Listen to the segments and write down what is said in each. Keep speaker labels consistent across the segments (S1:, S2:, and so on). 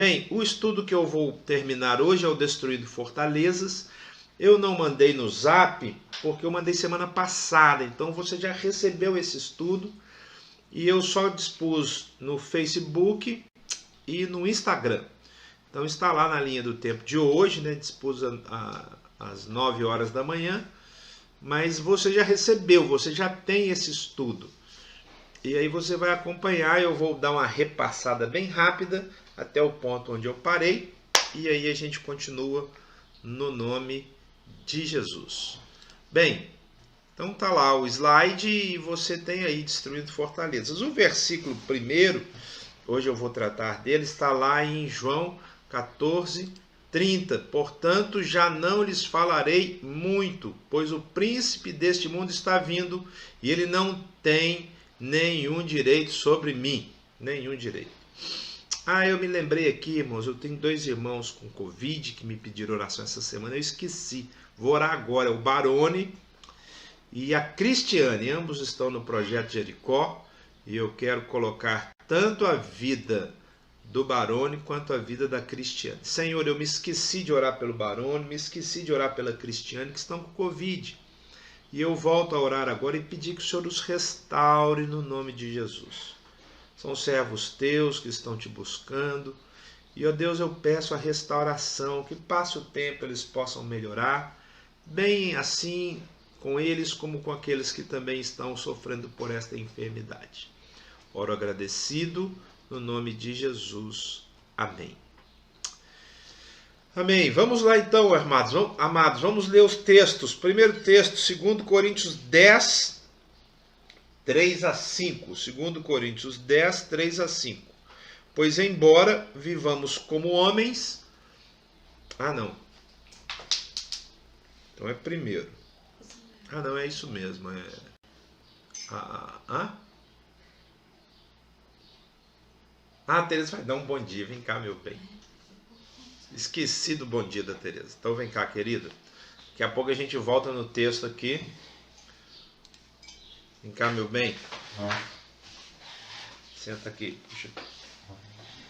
S1: Bem, o estudo que eu vou terminar hoje é o Destruindo Fortalezas. Eu não mandei no Zap, porque eu mandei semana passada, então você já recebeu esse estudo e eu só dispus no Facebook e no Instagram. Então está lá na linha do tempo de hoje, né? Dispus às 9 horas da manhã, mas você já recebeu, você já tem esse estudo. E aí você vai acompanhar, eu vou dar uma repassada bem rápida até o ponto onde eu parei, e aí a gente continua no nome de Jesus. Bem, então tá lá o slide e você tem aí Destruindo Fortalezas. O versículo primeiro, hoje eu vou tratar dele, está lá em João 14:30. Portanto, já não lhes falarei muito, pois o príncipe deste mundo está vindo e ele não tem nenhum direito sobre mim. Nenhum direito. Eu me lembrei aqui, irmãos, eu tenho 2 irmãos com Covid que me pediram oração essa semana, eu esqueci. Vou orar agora, o Barone e a Cristiane, ambos estão no projeto Jericó, e eu quero colocar tanto a vida do Barone quanto a vida da Cristiane. Senhor, eu me esqueci de orar pelo Barone, me esqueci de orar pela Cristiane, que estão com Covid. E eu volto a orar agora e pedir que o Senhor os restaure no nome de Jesus. São servos teus que estão te buscando. E, ó Deus, eu peço a restauração, que passe o tempo, eles possam melhorar. Bem assim com eles como com aqueles que também estão sofrendo por esta enfermidade. Oro agradecido no nome de Jesus. Amém. Amém. Vamos lá então, amados, vamos ler os textos. Primeiro texto, 2 Coríntios 10, 3-5. 2 Coríntios 10, 3-5. Pois embora vivamos como homens... não. Então é primeiro. Não, é isso mesmo. Tereza vai dar um bom dia. Vem cá, meu bem. Esqueci do bom dia da Tereza. Então vem cá, querida. Daqui a pouco a gente volta no texto aqui. Vem cá, meu bem. Senta aqui.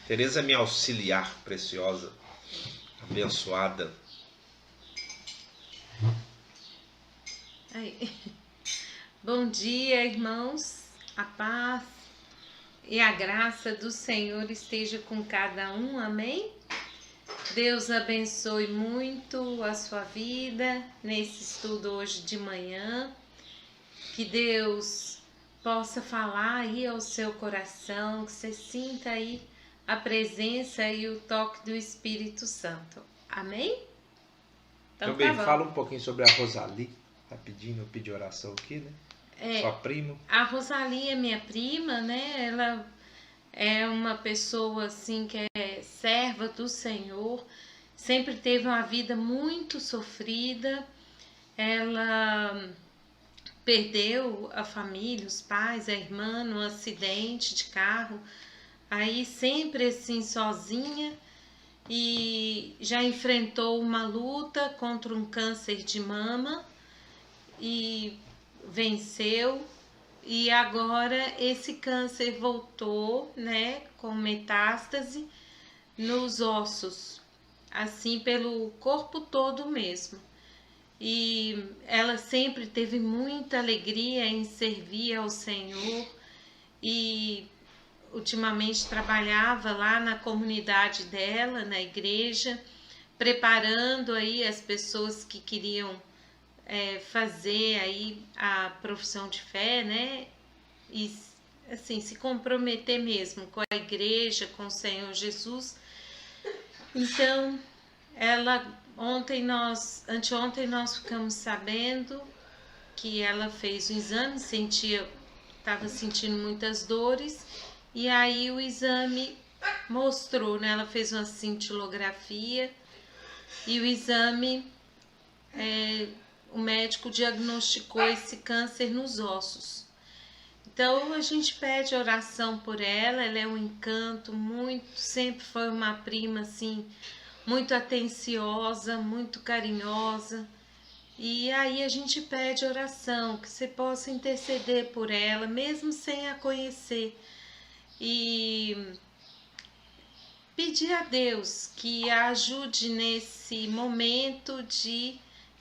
S1: Tereza é minha auxiliar preciosa, abençoada.
S2: Bom dia, irmãos. A paz e a graça do Senhor esteja com cada um. Amém? Deus abençoe muito a sua vida nesse estudo hoje de manhã. Que Deus possa falar aí ao seu coração, que você sinta aí a presença e o toque do Espírito Santo. Amém?
S1: Então bem, fala um pouquinho sobre a Rosali, rapidinho, eu pedi oração aqui, né? Sua prima.
S2: A Rosali é minha prima, né? Ela é uma pessoa assim que é serva do Senhor, sempre teve uma vida muito sofrida. Ela perdeu a família, os pais, a irmã num acidente de carro, aí sempre assim sozinha, e já enfrentou uma luta contra um câncer de mama e venceu. E agora esse câncer voltou, né, com metástase nos ossos, assim pelo corpo todo mesmo. E ela sempre teve muita alegria em servir ao Senhor e ultimamente trabalhava lá na comunidade dela, na igreja, preparando aí as pessoas que queriam fazer aí a profissão de fé, né? E assim, se comprometer mesmo com a igreja, com o Senhor Jesus. Então, anteontem nós ficamos sabendo que ela fez o exame, estava sentindo muitas dores, e aí o exame mostrou, né? Ela fez uma cintilografia e o exame, o médico diagnosticou esse câncer nos ossos. Então a gente pede oração por ela. Ela é um encanto, sempre foi uma prima assim, muito atenciosa, muito carinhosa. E aí a gente pede oração, que você possa interceder por ela, mesmo sem a conhecer. E pedir a Deus que a ajude nesse momento de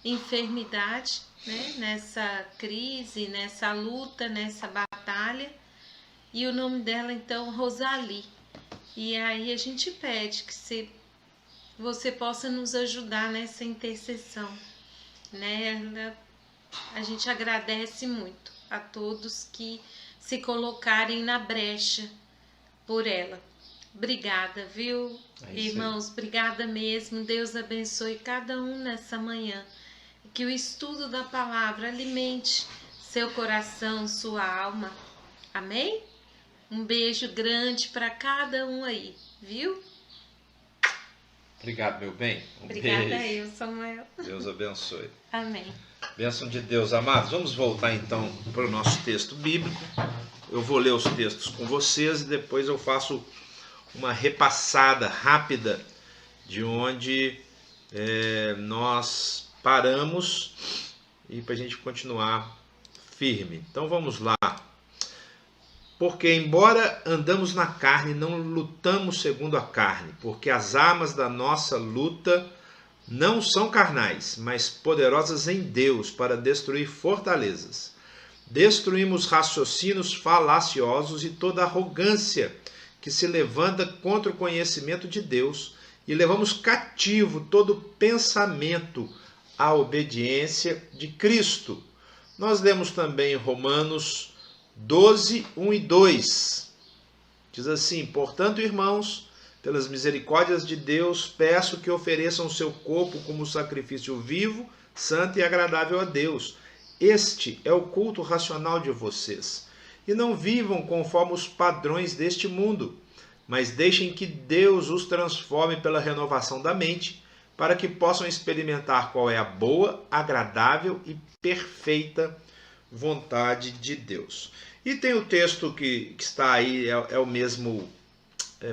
S2: enfermidade, né? Nessa crise, nessa luta, nessa batalha. E o nome dela, então, Rosali. E aí a gente pede que você possa nos ajudar nessa intercessão, né? A gente agradece muito a todos que se colocarem na brecha por ela. Obrigada, viu, irmãos? Obrigada mesmo. Deus abençoe cada um nessa manhã. Que o estudo da palavra alimente seu coração, sua alma. Amém? Um beijo grande para cada um aí, viu?
S1: Obrigado, meu bem.
S2: Obrigada
S1: beijo.
S2: eu, Samuel.
S1: Deus abençoe.
S2: Amém.
S1: Bênção de Deus, amados. Vamos voltar então para o nosso texto bíblico. Eu vou ler os textos com vocês e depois eu faço uma repassada rápida de onde nós paramos e para a gente continuar firme. Então vamos lá. Porque embora andamos na carne, não lutamos segundo a carne, porque as armas da nossa luta não são carnais, mas poderosas em Deus para destruir fortalezas. Destruímos raciocínios falaciosos e toda arrogância que se levanta contra o conhecimento de Deus e levamos cativo todo pensamento à obediência de Cristo. Nós lemos também Romanos 12, 1 e 2. Diz assim: portanto, irmãos, pelas misericórdias de Deus, peço que ofereçam o seu corpo como sacrifício vivo, santo e agradável a Deus. Este é o culto racional de vocês. E não vivam conforme os padrões deste mundo, mas deixem que Deus os transforme pela renovação da mente, para que possam experimentar qual é a boa, agradável e perfeita vontade de Deus. E tem o texto que está aí, é o mesmo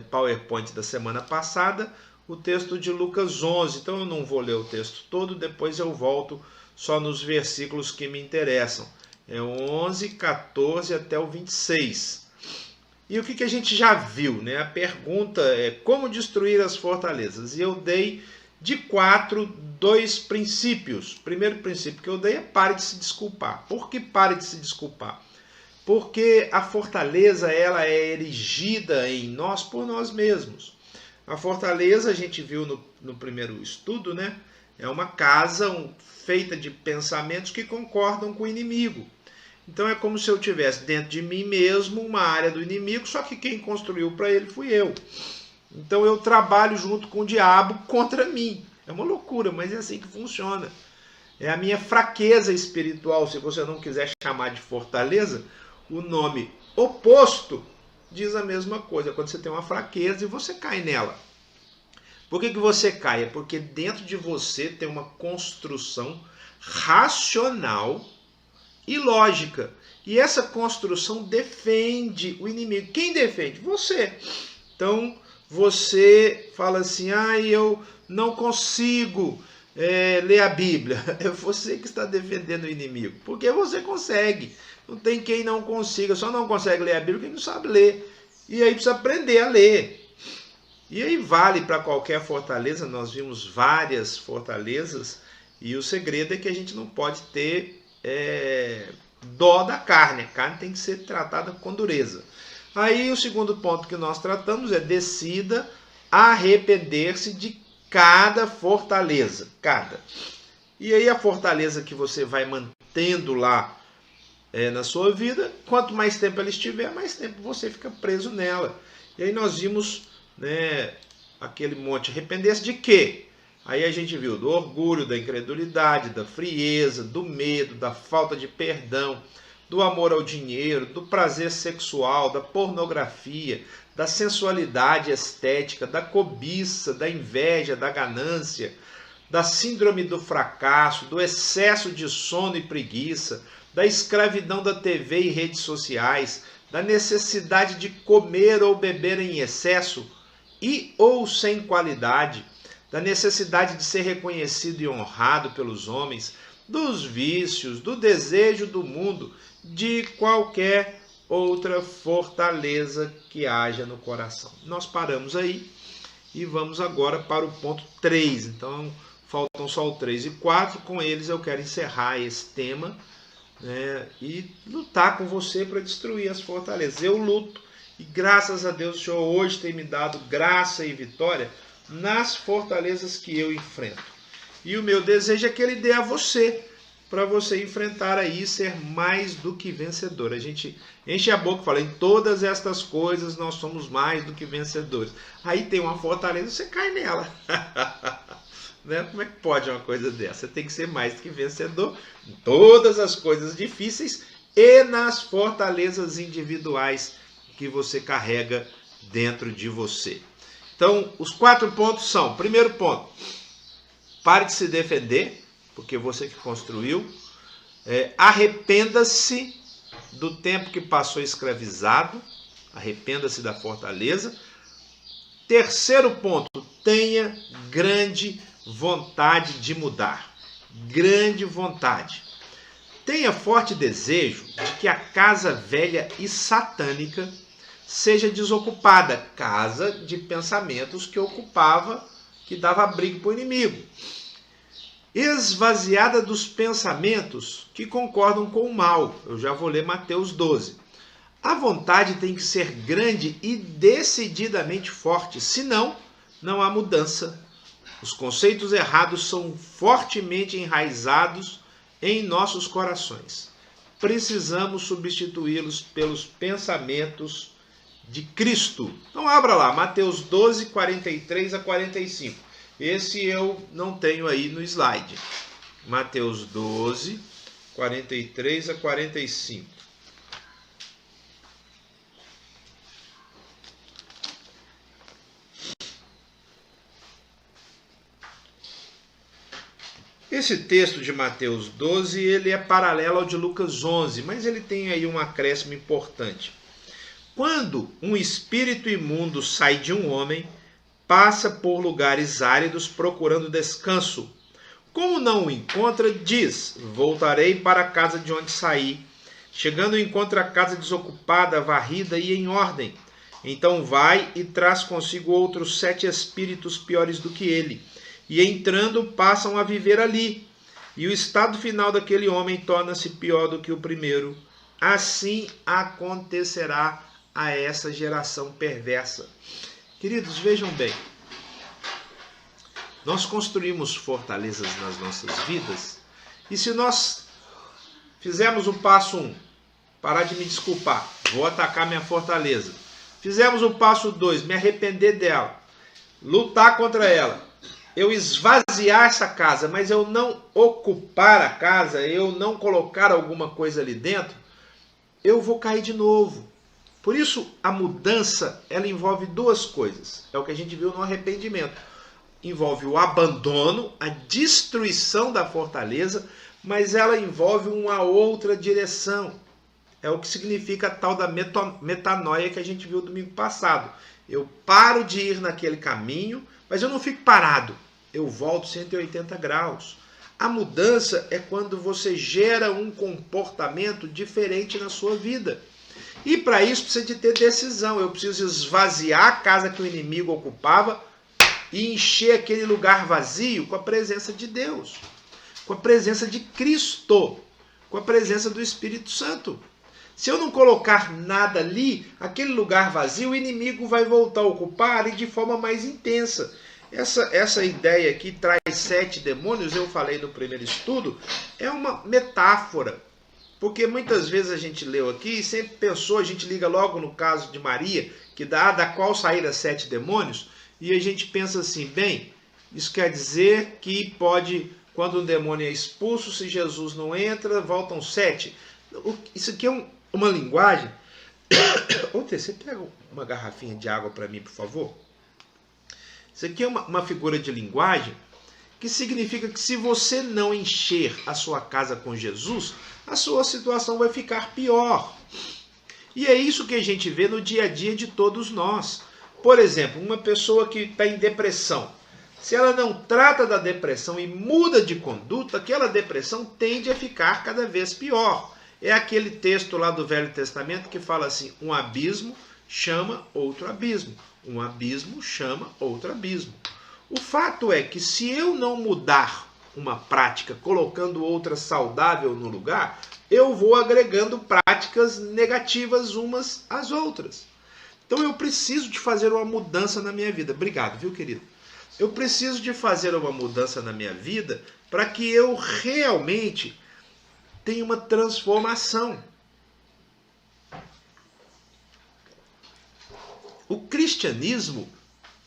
S1: PowerPoint da semana passada, o texto de Lucas 11. Então eu não vou ler o texto todo, depois eu volto só nos versículos que me interessam. É o 11, 14 até o 26. E o que a gente já viu, né? A pergunta é como destruir as fortalezas. E eu dei de 2 princípios. O primeiro princípio que eu dei é pare de se desculpar. Por que pare de se desculpar? Porque a fortaleza ela é erigida em nós por nós mesmos. A fortaleza, a gente viu no primeiro estudo, né? É uma casa feita de pensamentos que concordam com o inimigo. Então é como se eu tivesse dentro de mim mesmo uma área do inimigo, só que quem construiu para ele fui eu. Então eu trabalho junto com o diabo contra mim. É uma loucura, mas é assim que funciona. É a minha fraqueza espiritual, se você não quiser chamar de fortaleza, o nome oposto diz a mesma coisa. Quando você tem uma fraqueza e você cai nela. Por que você cai? É porque dentro de você tem uma construção racional e lógica. E essa construção defende o inimigo. Quem defende? Você. Então você fala assim, eu não consigo ler a Bíblia. É você que está defendendo o inimigo. Porque você consegue. Não tem quem não consiga. Só não consegue ler a Bíblia quem não sabe ler. E aí precisa aprender a ler. E aí vale para qualquer fortaleza. Nós vimos várias fortalezas. E o segredo é que a gente não pode ter dó da carne. A carne tem que ser tratada com dureza. Aí o segundo ponto que nós tratamos é decida arrepender-se de cada fortaleza. Cada. E aí a fortaleza que você vai mantendo lá na sua vida, quanto mais tempo ela estiver, mais tempo você fica preso nela. E aí nós vimos, né, aquele monte, arrepender-se de quê? Aí a gente viu do orgulho, da incredulidade, da frieza, do medo, da falta de perdão, do amor ao dinheiro, do prazer sexual, da pornografia, da sensualidade estética, da cobiça, da inveja, da ganância, da síndrome do fracasso, do excesso de sono e preguiça, da escravidão da TV e redes sociais, da necessidade de comer ou beber em excesso e ou sem qualidade, da necessidade de ser reconhecido e honrado pelos homens, dos vícios, do desejo do mundo, de qualquer outra fortaleza que haja no coração. Nós paramos aí E vamos agora para o ponto 3. Então, faltam só o 3 e 4. Com eles eu quero encerrar esse tema, né, e lutar com você para destruir as fortalezas. Eu luto e graças a Deus o Senhor hoje tem me dado graça e vitória nas fortalezas que eu enfrento. E o meu desejo é que Ele dê a você, para você enfrentar aí e ser mais do que vencedor. A gente enche a boca e fala, em todas estas coisas nós somos mais do que vencedores. Aí tem uma fortaleza, você cai nela. Né? Como é que pode uma coisa dessa? Você tem que ser mais do que vencedor em todas as coisas difíceis e nas fortalezas individuais que você carrega dentro de você. Então, os 4 pontos são, primeiro ponto, pare de se defender, porque você que construiu. Arrependa-se do tempo que passou escravizado, arrependa-se da fortaleza. Terceiro ponto, tenha grande vontade de mudar, grande vontade. Tenha forte desejo de que a casa velha e satânica seja desocupada, casa de pensamentos que ocupava, que dava abrigo para o inimigo. Esvaziada dos pensamentos que concordam com o mal. Eu já vou ler Mateus 12. A vontade tem que ser grande e decididamente forte, senão não há mudança. Os conceitos errados são fortemente enraizados em nossos corações. Precisamos substituí-los pelos pensamentos de Cristo. Então abra lá, Mateus 12, 43 a 45. Esse eu não tenho aí no slide. Mateus 12, 43 a 45. Esse texto de Mateus 12, ele é paralelo ao de Lucas 11, mas ele tem aí um acréscimo importante. Quando um espírito imundo sai de um homem, passa por lugares áridos procurando descanso. Como não o encontra, diz, voltarei para a casa de onde saí. Chegando, encontra a casa desocupada, varrida e em ordem. Então vai e traz consigo outros 7 espíritos piores do que ele. E entrando, passam a viver ali. E o estado final daquele homem torna-se pior do que o primeiro. Assim acontecerá a essa geração perversa. Queridos, vejam bem. Nós construímos fortalezas nas nossas vidas. E se nós fizermos o passo 1, parar de me desculpar, vou atacar minha fortaleza. Fizemos o passo 2, me arrepender dela, lutar contra ela. Eu esvaziar essa casa, mas eu não ocupar a casa, eu não colocar alguma coisa ali dentro, eu vou cair de novo. Por isso, a mudança, ela envolve 2 coisas. É o que a gente viu no arrependimento. Envolve o abandono, a destruição da fortaleza, mas ela envolve uma outra direção. É o que significa a tal da metanoia que a gente viu domingo passado. Eu paro de ir naquele caminho, mas eu não fico parado. Eu volto 180 graus. A mudança é quando você gera um comportamento diferente na sua vida. E para isso precisa de ter decisão. Eu preciso esvaziar a casa que o inimigo ocupava e encher aquele lugar vazio com a presença de Deus, com a presença de Cristo, com a presença do Espírito Santo. Se eu não colocar nada ali, aquele lugar vazio, o inimigo vai voltar a ocupar e de forma mais intensa. Essa ideia aqui traz 7 demônios, eu falei no primeiro estudo, é uma metáfora. Porque muitas vezes a gente leu aqui e sempre pensou, a gente liga logo no caso de Maria, que da qual saíram 7 demônios, e a gente pensa assim, bem, isso quer dizer que pode, quando um demônio é expulso, se Jesus não entra, voltam 7. Isso aqui é uma linguagem. Outra, você pega uma garrafinha de água para mim, por favor? Isso aqui é uma figura de linguagem que significa que se você não encher a sua casa com Jesus, a sua situação vai ficar pior. E é isso que a gente vê no dia a dia de todos nós. Por exemplo, uma pessoa que está em depressão. Se ela não trata da depressão e muda de conduta, aquela depressão tende a ficar cada vez pior. É aquele texto lá do Velho Testamento que fala assim, um abismo chama outro abismo. Um abismo chama outro abismo. O fato é que se eu não mudar uma prática colocando outra saudável no lugar, eu vou agregando práticas negativas umas às outras. Então eu preciso de fazer uma mudança na minha vida. Obrigado, viu, querido? Eu preciso de fazer uma mudança na minha vida para que eu realmente tenha uma transformação. O cristianismo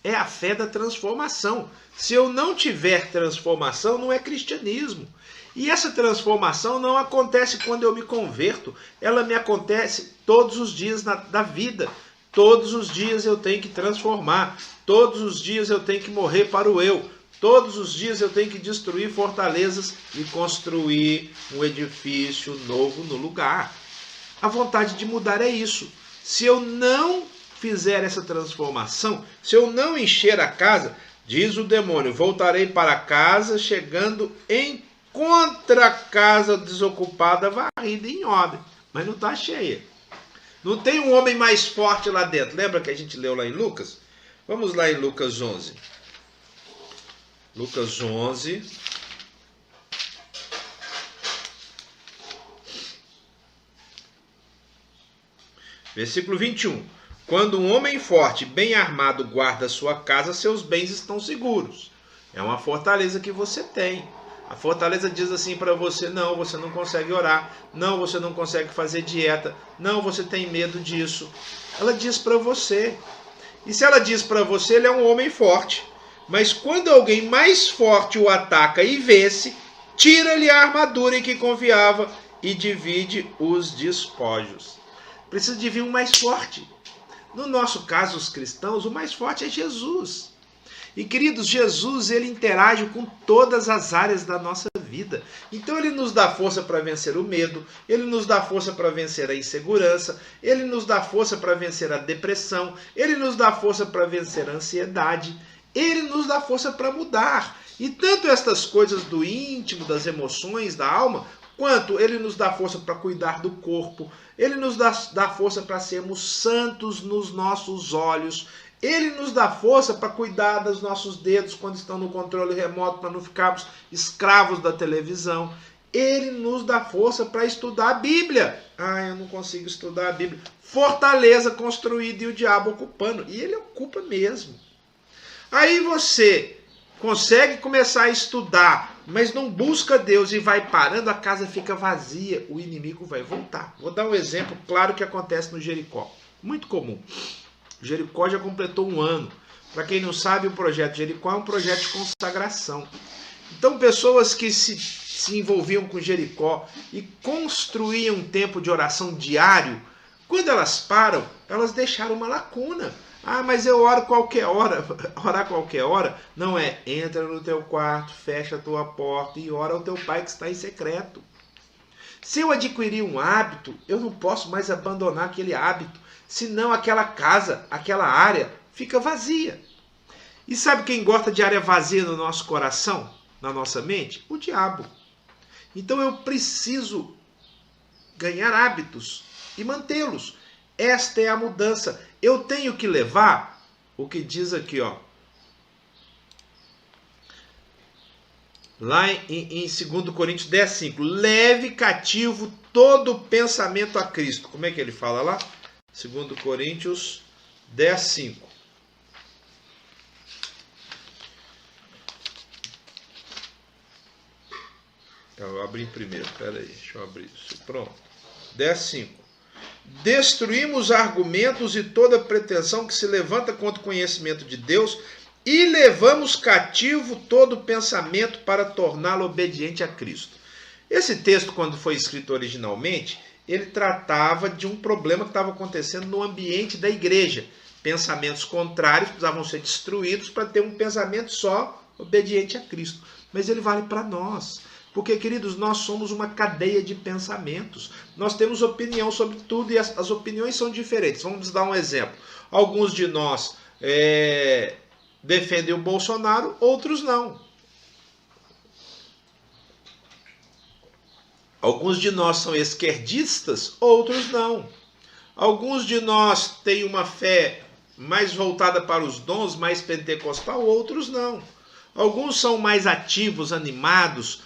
S1: é a fé da transformação. Se eu não tiver transformação, não é cristianismo. E essa transformação não acontece quando eu me converto. Ela me acontece todos os dias da vida. Todos os dias eu tenho que transformar. Todos os dias eu tenho que morrer para o eu. Todos os dias eu tenho que destruir fortalezas e construir um edifício novo no lugar. A vontade de mudar é isso. Se eu não fizer essa transformação, se eu não encher a casa, diz o demônio, voltarei para casa, chegando encontra a casa desocupada, varrida em obra, mas não está cheia. Não tem um homem mais forte lá dentro. Lembra que a gente leu lá em Lucas? Vamos lá em Lucas 11. Lucas 11. Versículo 21. Quando um homem forte, bem armado, guarda sua casa, seus bens estão seguros. É uma fortaleza que você tem. A fortaleza diz assim para você, não, você não consegue orar, não, você não consegue fazer dieta, não, você tem medo disso. Ela diz para você. E se ela diz para você, ele é um homem forte. Mas quando alguém mais forte o ataca e vence, tira-lhe a armadura em que confiava e divide os despojos. Precisa de vir um mais forte. No nosso caso, os cristãos, o mais forte é Jesus. E queridos, Jesus, ele interage com todas as áreas da nossa vida. Então ele nos dá força para vencer o medo, ele nos dá força para vencer a insegurança, ele nos dá força para vencer a depressão, ele nos dá força para vencer a ansiedade, ele nos dá força para mudar. E tanto estas coisas do íntimo, das emoções, da alma, quanto ele nos dá força para cuidar do corpo, ele nos dá força para sermos santos nos nossos olhos, ele nos dá força para cuidar dos nossos dedos quando estão no controle remoto, para não ficarmos escravos da televisão. Ele nos dá força para estudar a Bíblia. Ah, eu não consigo estudar a Bíblia. Fortaleza construída e o diabo ocupando. E ele ocupa mesmo. Aí você consegue começar a estudar, mas não busca Deus e vai parando, a casa fica vazia, o inimigo vai voltar. Vou dar um exemplo claro que acontece no Jericó. Muito comum. Jericó já completou um ano. Para quem não sabe, o projeto Jericó é um projeto de consagração. Então, pessoas que se envolviam com Jericó e construíam um tempo de oração diário, quando elas param, elas deixaram uma lacuna. Ah, mas eu oro qualquer hora. Orar qualquer hora não é entra no teu quarto, fecha a tua porta e ora ao teu pai que está em secreto. Se eu adquirir um hábito, eu não posso mais abandonar aquele hábito. Senão aquela casa, aquela área fica vazia. E sabe quem gosta de área vazia no nosso coração, na nossa mente? O diabo. Então eu preciso ganhar hábitos e mantê-los. Esta é a mudança. Eu tenho que levar o que diz aqui, ó. Lá em 2 Coríntios 10:5. Leve cativo todo pensamento a Cristo. Como é que ele fala lá? 2 Coríntios 10:5. Eu abri primeiro, peraí, deixa eu abrir isso. Pronto. 10:5. Destruímos argumentos e toda pretensão que se levanta contra o conhecimento de Deus e levamos cativo todo pensamento para torná-lo obediente a Cristo. Esse texto, quando foi escrito originalmente, ele tratava de um problema que estava acontecendo no ambiente da igreja. Pensamentos contrários precisavam ser destruídos para ter um pensamento só obediente a Cristo. Mas ele vale para nós. Porque, queridos, nós somos uma cadeia de pensamentos. Nós temos opinião sobre tudo e as opiniões são diferentes. Vamos dar um exemplo. Alguns de nós defendem o Bolsonaro, outros não. Alguns de nós são esquerdistas, outros não. Alguns de nós têm uma fé mais voltada para os dons, mais pentecostal, outros não. Alguns são mais ativos, animados,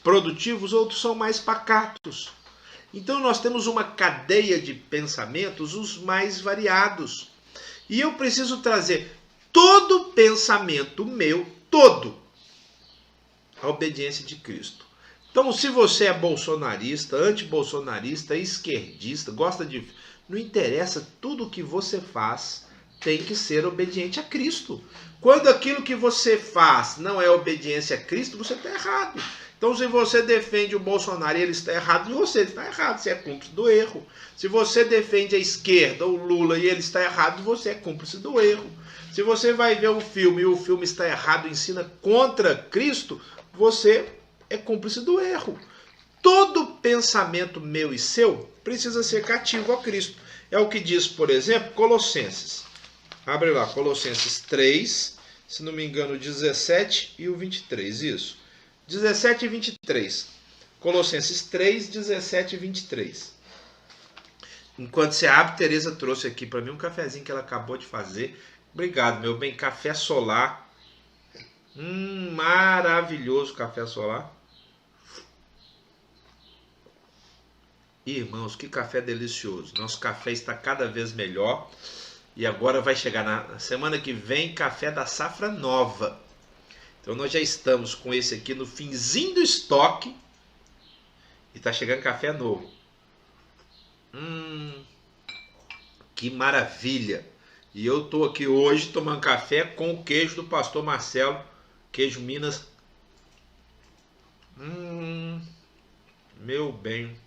S1: produtivos, outros são mais pacatos. Então nós temos uma cadeia de pensamentos os mais variados. E eu preciso trazer todo pensamento meu, todo, a obediência de Cristo. Então, se você é bolsonarista, antibolsonarista, esquerdista, gosta de... Não interessa, tudo que você faz tem que ser obediente a Cristo. Quando aquilo que você faz não é obediência a Cristo, você está errado. Então, se você defende o Bolsonaro e ele está errado, você está errado, você é cúmplice do erro. Se você defende a esquerda, o Lula, e ele está errado, você é cúmplice do erro. Se você vai ver um filme e o filme está errado, ensina contra Cristo, você é cúmplice do erro. Todo pensamento meu e seu precisa ser cativo a Cristo. É o que diz, por exemplo, Colossenses. Abre lá, Colossenses 3, se não me engano, 17 e o 23, isso. 17 e 23. Colossenses 3, 17 e 23. Enquanto você abre, Tereza trouxe aqui para mim um cafezinho que ela acabou de fazer. Obrigado, meu bem. Café solar. Maravilhoso café solar. Irmãos, que café delicioso. Nosso café está cada vez melhor. E agora vai chegar na semana que vem café da safra nova. Então nós já estamos com esse aqui no finzinho do estoque. E está chegando café novo. Que maravilha. E eu estou aqui hoje tomando café com o queijo do pastor Marcelo. Queijo Minas. Meu bem.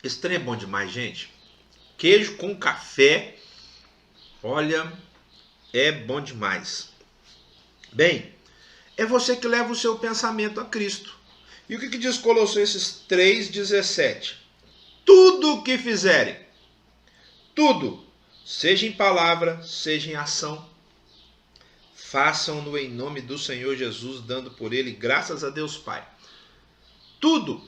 S1: Esse trem é bom demais, gente. Queijo com café. Olha, é bom demais. Bem, é você que leva o seu pensamento a Cristo. E o que diz Colossenses 3,17? Tudo o que fizerem, tudo, seja em palavra, seja em ação, façam-no em nome do Senhor Jesus, dando por ele graças a Deus Pai. Tudo.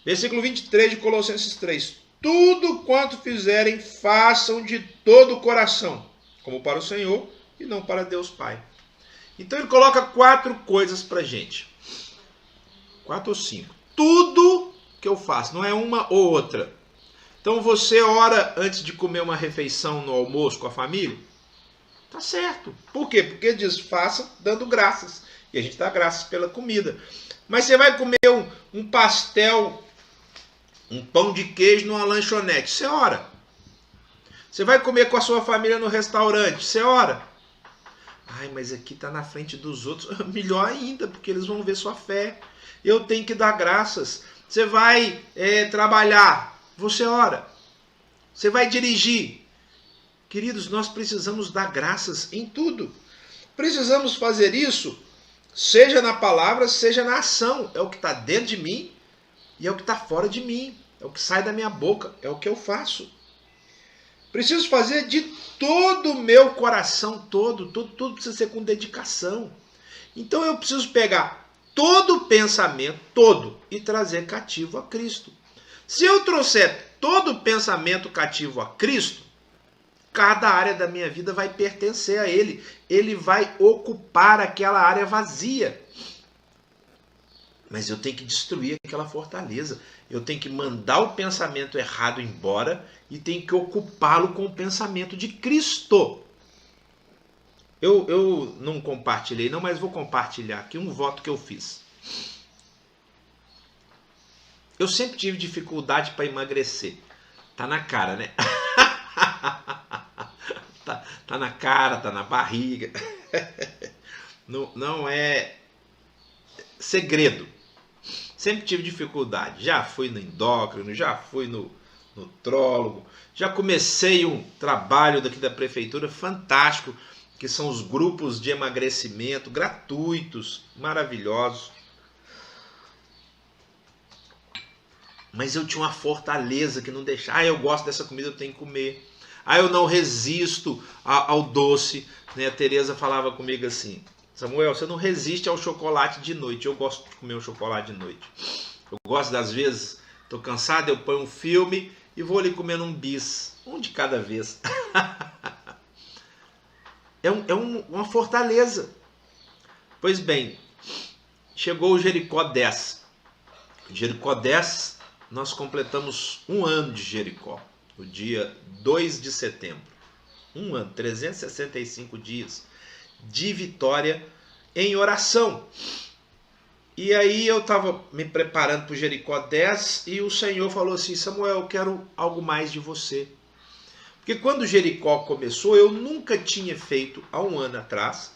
S1: Versículo 23 de Colossenses 3. Tudo quanto fizerem, façam de todo o coração, como para o Senhor e não para Deus Pai. Então ele coloca 4 coisas para a gente. 4 ou 5. Tudo que eu faço, não é uma ou outra. Então você ora antes de comer uma refeição no almoço com a família? Tá certo. Por quê? Porque diz, faça dando graças. E a gente dá graças pela comida. Mas você vai comer um pastel, um pão de queijo numa lanchonete, você ora. Você vai comer com a sua família no restaurante, você ora. Ai, mas aqui está na frente dos outros. Melhor ainda, porque eles vão ver sua fé. Eu tenho que dar graças. Você vai trabalhar, você ora. Você vai dirigir. Queridos, nós precisamos dar graças em tudo. Precisamos fazer isso, seja na palavra, seja na ação. É o que está dentro de mim e é o que está fora de mim. É o que sai da minha boca, é o que eu faço. Preciso fazer de todo o meu coração, tudo precisa ser com dedicação. Então eu preciso pegar todo o pensamento, todo, e trazer cativo a Cristo. Se eu trouxer todo o pensamento cativo a Cristo, cada área da minha vida vai pertencer a Ele. Ele vai ocupar aquela área vazia. Mas eu tenho que destruir aquela fortaleza. Eu tenho que mandar o pensamento errado embora e tenho que ocupá-lo com o pensamento de Cristo. Eu não compartilhei não, mas vou compartilhar aqui um voto que eu fiz. Eu sempre tive dificuldade para emagrecer. Tá na cara, né? tá na cara, tá na barriga. Não é segredo. Sempre tive dificuldade. Já fui no endócrino, já fui no nutrólogo, já comecei um trabalho daqui da prefeitura fantástico, que são os grupos de emagrecimento gratuitos, maravilhosos. Mas eu tinha uma fortaleza que não deixava. Eu gosto dessa comida, eu tenho que comer. Eu não resisto ao doce. Né? A Tereza falava comigo assim: Samuel, você não resiste ao chocolate de noite. Eu gosto de comer o chocolate de noite. Eu gosto das vezes, estou cansado, eu ponho um filme e vou ali comendo um bis, um de cada vez. Uma fortaleza. Pois bem, chegou o Jericó 10. Jericó 10, nós completamos um ano de Jericó, no dia 2 de setembro. Um ano, 365 dias de vitória em oração. E aí eu estava me preparando para o Jericó 10 e o Senhor falou assim: Samuel, eu quero algo mais de você. Porque quando Jericó começou, eu nunca tinha feito, há um ano atrás,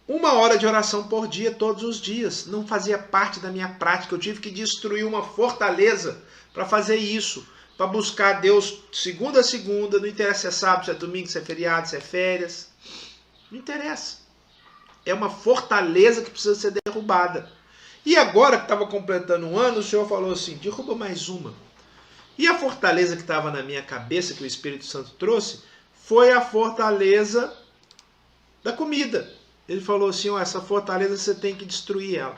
S1: 1 hora de oração por dia, todos os dias. Não fazia parte da minha prática. Eu tive que destruir uma fortaleza para fazer isso. Para buscar Deus segunda a segunda. Não interessa se é sábado, se é domingo, se é feriado, se é férias. Não interessa. É uma fortaleza que precisa ser derrubada. E agora que estava completando um ano, o Senhor falou assim: derruba mais uma. E a fortaleza que estava na minha cabeça, que o Espírito Santo trouxe, foi a fortaleza da comida. Ele falou assim: oh, essa fortaleza você tem que destruir ela.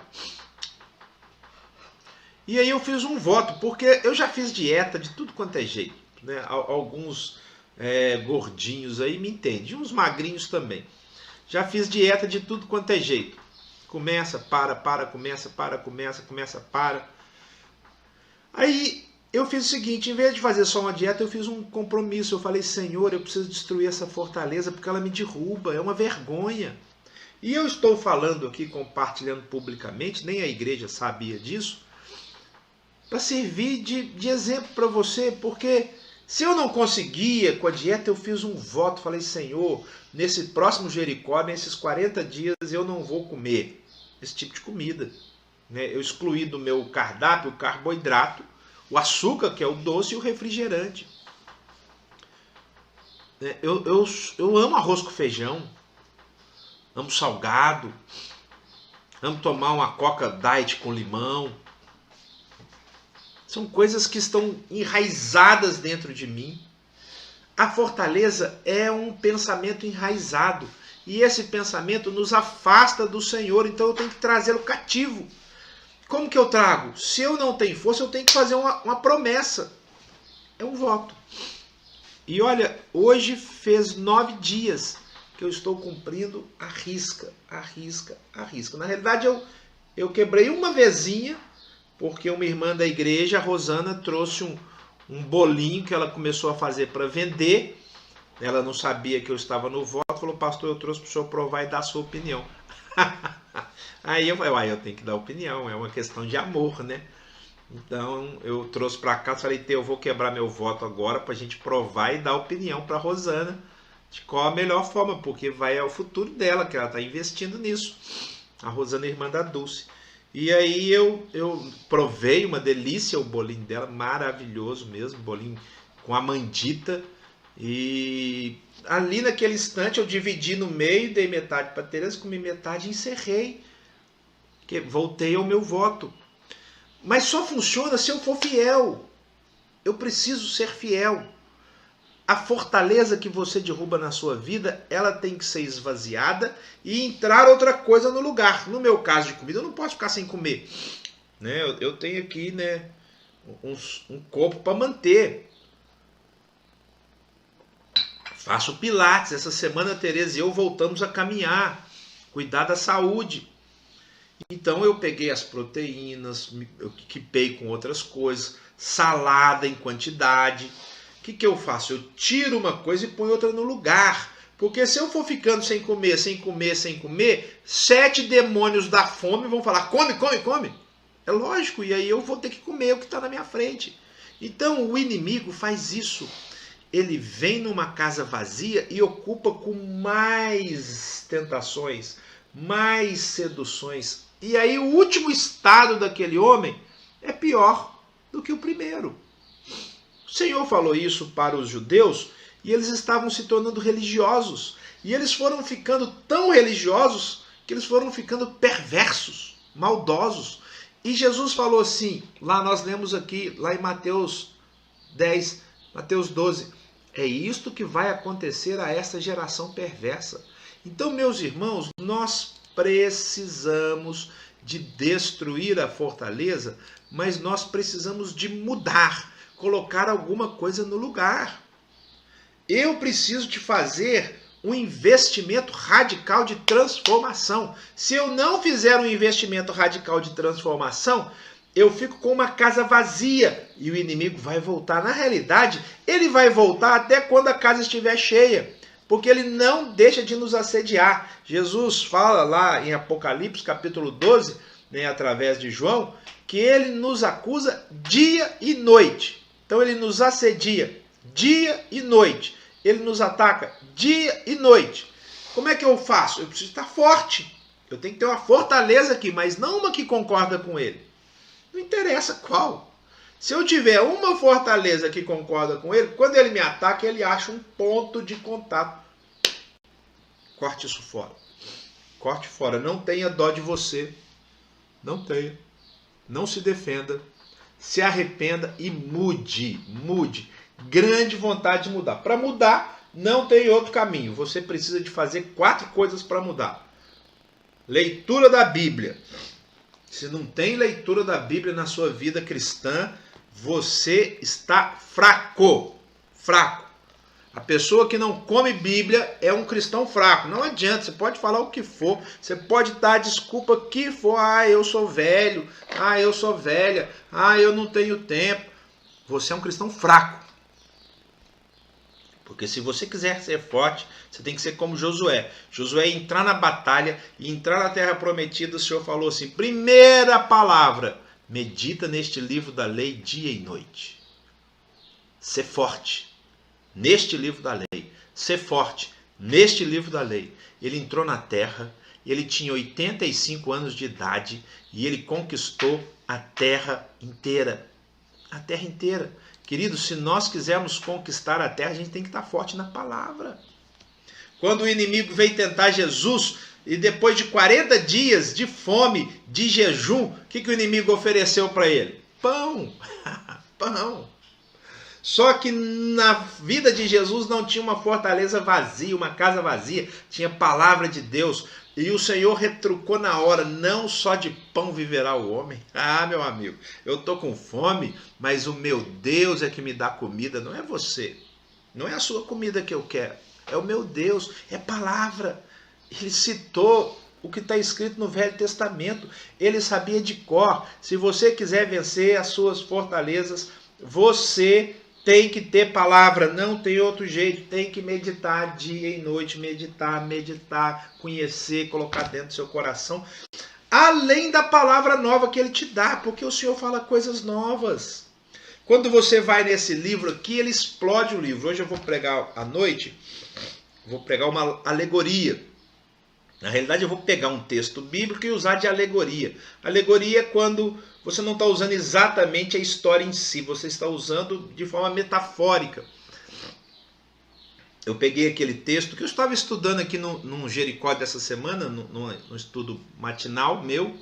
S1: E aí eu fiz um voto, porque eu já fiz dieta de tudo quanto é jeito. Né? Alguns gordinhos aí me entendem, uns magrinhos também. Já fiz dieta de tudo quanto é jeito. Começa, para, começa, para. Aí eu fiz o seguinte: em vez de fazer só uma dieta, eu fiz um compromisso. Eu falei: Senhor, eu preciso destruir essa fortaleza porque ela me derruba, é uma vergonha. E eu estou falando aqui, compartilhando publicamente, nem a igreja sabia disso, para servir de exemplo para você, porque se eu não conseguia com a dieta, eu fiz um voto, falei: Senhor, nesse próximo Jericó, nesses 40 dias, eu não vou comer esse tipo de comida. Eu excluí do meu cardápio o carboidrato, o açúcar, que é o doce, e o refrigerante. Eu amo arroz com feijão, amo salgado, amo tomar uma Coca Diet com limão. São coisas que estão enraizadas dentro de mim. A fortaleza é um pensamento enraizado. E esse pensamento nos afasta do Senhor. Então eu tenho que trazê-lo cativo. Como que eu trago? Se eu não tenho força, eu tenho que fazer uma promessa. É um voto. E olha, hoje fez 9 dias que eu estou cumprindo à risca. Na realidade, eu quebrei uma vezinha, porque uma irmã da igreja, a Rosana, trouxe um bolinho que ela começou a fazer para vender. Ela não sabia que eu estava no voto, falou: pastor, eu trouxe para o senhor provar e dar a sua opinião. Aí eu falei: eu tenho que dar opinião, é uma questão de amor, né? Então eu trouxe para cá, falei: eu vou quebrar meu voto agora para a gente provar e dar opinião para a Rosana de qual a melhor forma, porque vai ao futuro dela, que ela está investindo nisso. A Rosana é irmã da Dulce. E aí eu provei, uma delícia o bolinho dela, maravilhoso mesmo, bolinho com amandita. E ali naquele instante eu dividi no meio, dei metade para a Tereza, comi metade e encerrei. Voltei ao meu voto. Mas só funciona se eu for fiel. Eu preciso ser fiel. A fortaleza que você derruba na sua vida, ela tem que ser esvaziada e entrar outra coisa no lugar. No meu caso de comida, eu não posso ficar sem comer. Eu tenho aqui um corpo para manter. Faço pilates. Essa semana a Tereza e eu voltamos a caminhar. Cuidar da saúde. Então eu peguei as proteínas, eu equipei com outras coisas, salada em quantidade. O que eu faço? Eu tiro uma coisa e ponho outra no lugar. Porque se eu for ficando sem comer, 7 demônios da fome vão falar: come. É lógico, e aí eu vou ter que comer o que está na minha frente. Então o inimigo faz isso. Ele vem numa casa vazia e ocupa com mais tentações, mais seduções. E aí o último estado daquele homem é pior do que o primeiro. O Senhor falou isso para os judeus e eles estavam se tornando religiosos. E eles foram ficando tão religiosos que eles foram ficando perversos, maldosos. E Jesus falou assim, lá nós lemos aqui, lá em Mateus 10, Mateus 12. É isto que vai acontecer a essa geração perversa. Então, meus irmãos, nós precisamos de destruir a fortaleza, mas nós precisamos de mudar, colocar alguma coisa no lugar. Eu preciso de fazer um investimento radical de transformação. Se eu não fizer um investimento radical de transformação, eu fico com uma casa vazia e o inimigo vai voltar. Na realidade, ele vai voltar até quando a casa estiver cheia, porque ele não deixa de nos assediar. Jesus fala lá em Apocalipse, capítulo 12, né, através de João, que ele nos acusa dia e noite. Então ele nos assedia dia e noite. Ele nos ataca dia e noite. Como é que eu faço? Eu preciso estar forte. Eu tenho que ter uma fortaleza aqui, mas não uma que concorda com ele. Não interessa qual. Se eu tiver uma fortaleza que concorda com ele, quando ele me ataca, ele acha um ponto de contato. Corte isso fora. Corte fora. Não tenha dó de você. Não tenha. Não se defenda. Se arrependa e mude. Mude. Grande vontade de mudar. Para mudar, não tem outro caminho. Você precisa de fazer 4 coisas para mudar. Leitura da Bíblia. Se não tem leitura da Bíblia na sua vida cristã, você está fraco. Fraco. A pessoa que não come Bíblia é um cristão fraco. Não adianta, você pode falar o que for, você pode dar a desculpa que for. Ah, eu sou velho. Ah, eu sou velha. Ah, eu não tenho tempo. Você é um cristão fraco. Porque se você quiser ser forte, você tem que ser como Josué. Josué entrar na batalha e entrar na terra prometida, o Senhor falou assim, primeira palavra, medita neste livro da lei dia e noite. Ser forte neste livro da lei. Ser forte neste livro da lei. Ele entrou na terra, ele tinha 85 anos de idade e ele conquistou a terra inteira. A terra inteira. Querido, se nós quisermos conquistar a terra, a gente tem que estar forte na palavra. Quando o inimigo veio tentar Jesus, e depois de 40 dias de fome, de jejum, o que o inimigo ofereceu para ele? Pão. Pão. Só que na vida de Jesus não tinha uma fortaleza vazia, uma casa vazia, tinha palavra de Deus. E o Senhor retrucou na hora, não só de pão viverá o homem. Ah, meu amigo, eu estou com fome, mas o meu Deus é que me dá comida, não é você. Não é a sua comida que eu quero, é o meu Deus, é palavra. Ele citou o que está escrito no Velho Testamento, ele sabia de cor. Se você quiser vencer as suas fortalezas, você tem que ter palavra, não tem outro jeito, tem que meditar dia e noite, meditar, conhecer, colocar dentro do seu coração, além da palavra nova que ele te dá, porque o Senhor fala coisas novas. Quando você vai nesse livro aqui, ele explode o livro. Hoje eu vou pregar à noite, vou pregar uma alegoria. Na realidade eu vou pegar um texto bíblico e usar de alegoria. Alegoria é quando você não está usando exatamente a história em si, você está usando de forma metafórica. Eu peguei aquele texto que eu estava estudando aqui no Jericó dessa semana, no estudo matinal meu,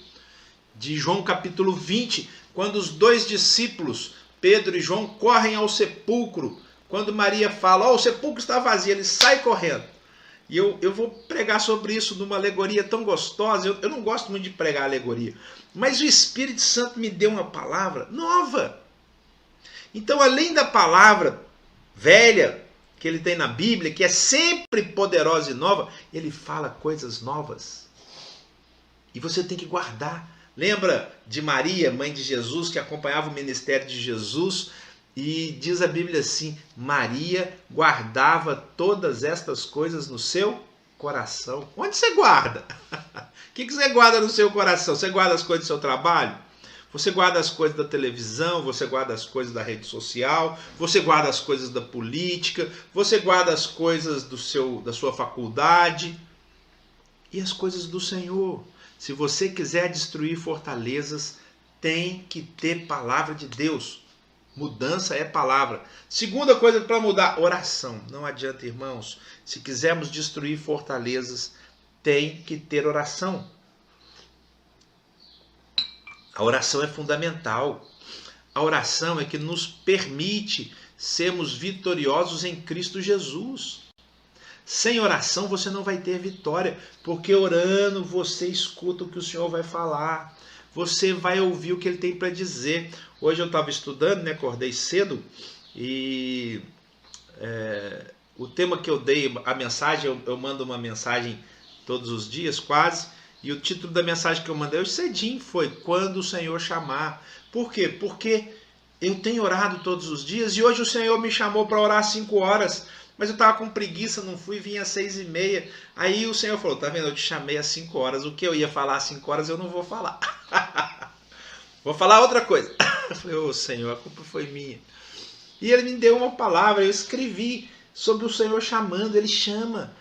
S1: de João capítulo 20, quando os 2 discípulos, Pedro e João, correm ao sepulcro. Quando Maria fala, o sepulcro está vazio, ele sai correndo. E eu vou pregar sobre isso numa alegoria tão gostosa. Eu não gosto muito de pregar alegoria. Mas o Espírito Santo me deu uma palavra nova. Então, além da palavra velha que ele tem na Bíblia, que é sempre poderosa e nova, ele fala coisas novas. E você tem que guardar. Lembra de Maria, mãe de Jesus, que acompanhava o ministério de Jesus? E diz a Bíblia assim, Maria guardava todas estas coisas no seu coração. Onde você guarda? O que você guarda no seu coração? Você guarda as coisas do seu trabalho? Você guarda as coisas da televisão? Você guarda as coisas da rede social? Você guarda as coisas da política? Você guarda as coisas da sua faculdade? E as coisas do Senhor? Se você quiser destruir fortalezas, tem que ter palavra de Deus. Mudança é palavra. Segunda coisa para mudar, oração. Não adianta, irmãos. Se quisermos destruir fortalezas, tem que ter oração. A oração é fundamental. A oração é que nos permite sermos vitoriosos em Cristo Jesus. Sem oração você não vai ter vitória, porque orando você escuta o que o Senhor vai falar, você vai ouvir o que Ele tem para dizer. Hoje eu estava estudando, né? Acordei cedo e o tema que eu dei, a mensagem, eu mando uma mensagem todos os dias quase, e o título da mensagem que eu mandei hoje cedinho foi Quando o Senhor Chamar. Por quê? Porque eu tenho orado todos os dias e hoje o Senhor me chamou para orar às 5 horas, mas eu estava com preguiça, não fui, vim às 6h30. Aí o Senhor falou, tá vendo, eu te chamei às 5 horas, o que eu ia falar às 5 horas eu não vou falar. Vou falar outra coisa. Eu falei, ô Senhor, a culpa foi minha. E Ele me deu uma palavra, eu escrevi sobre o Senhor chamando. Ele chama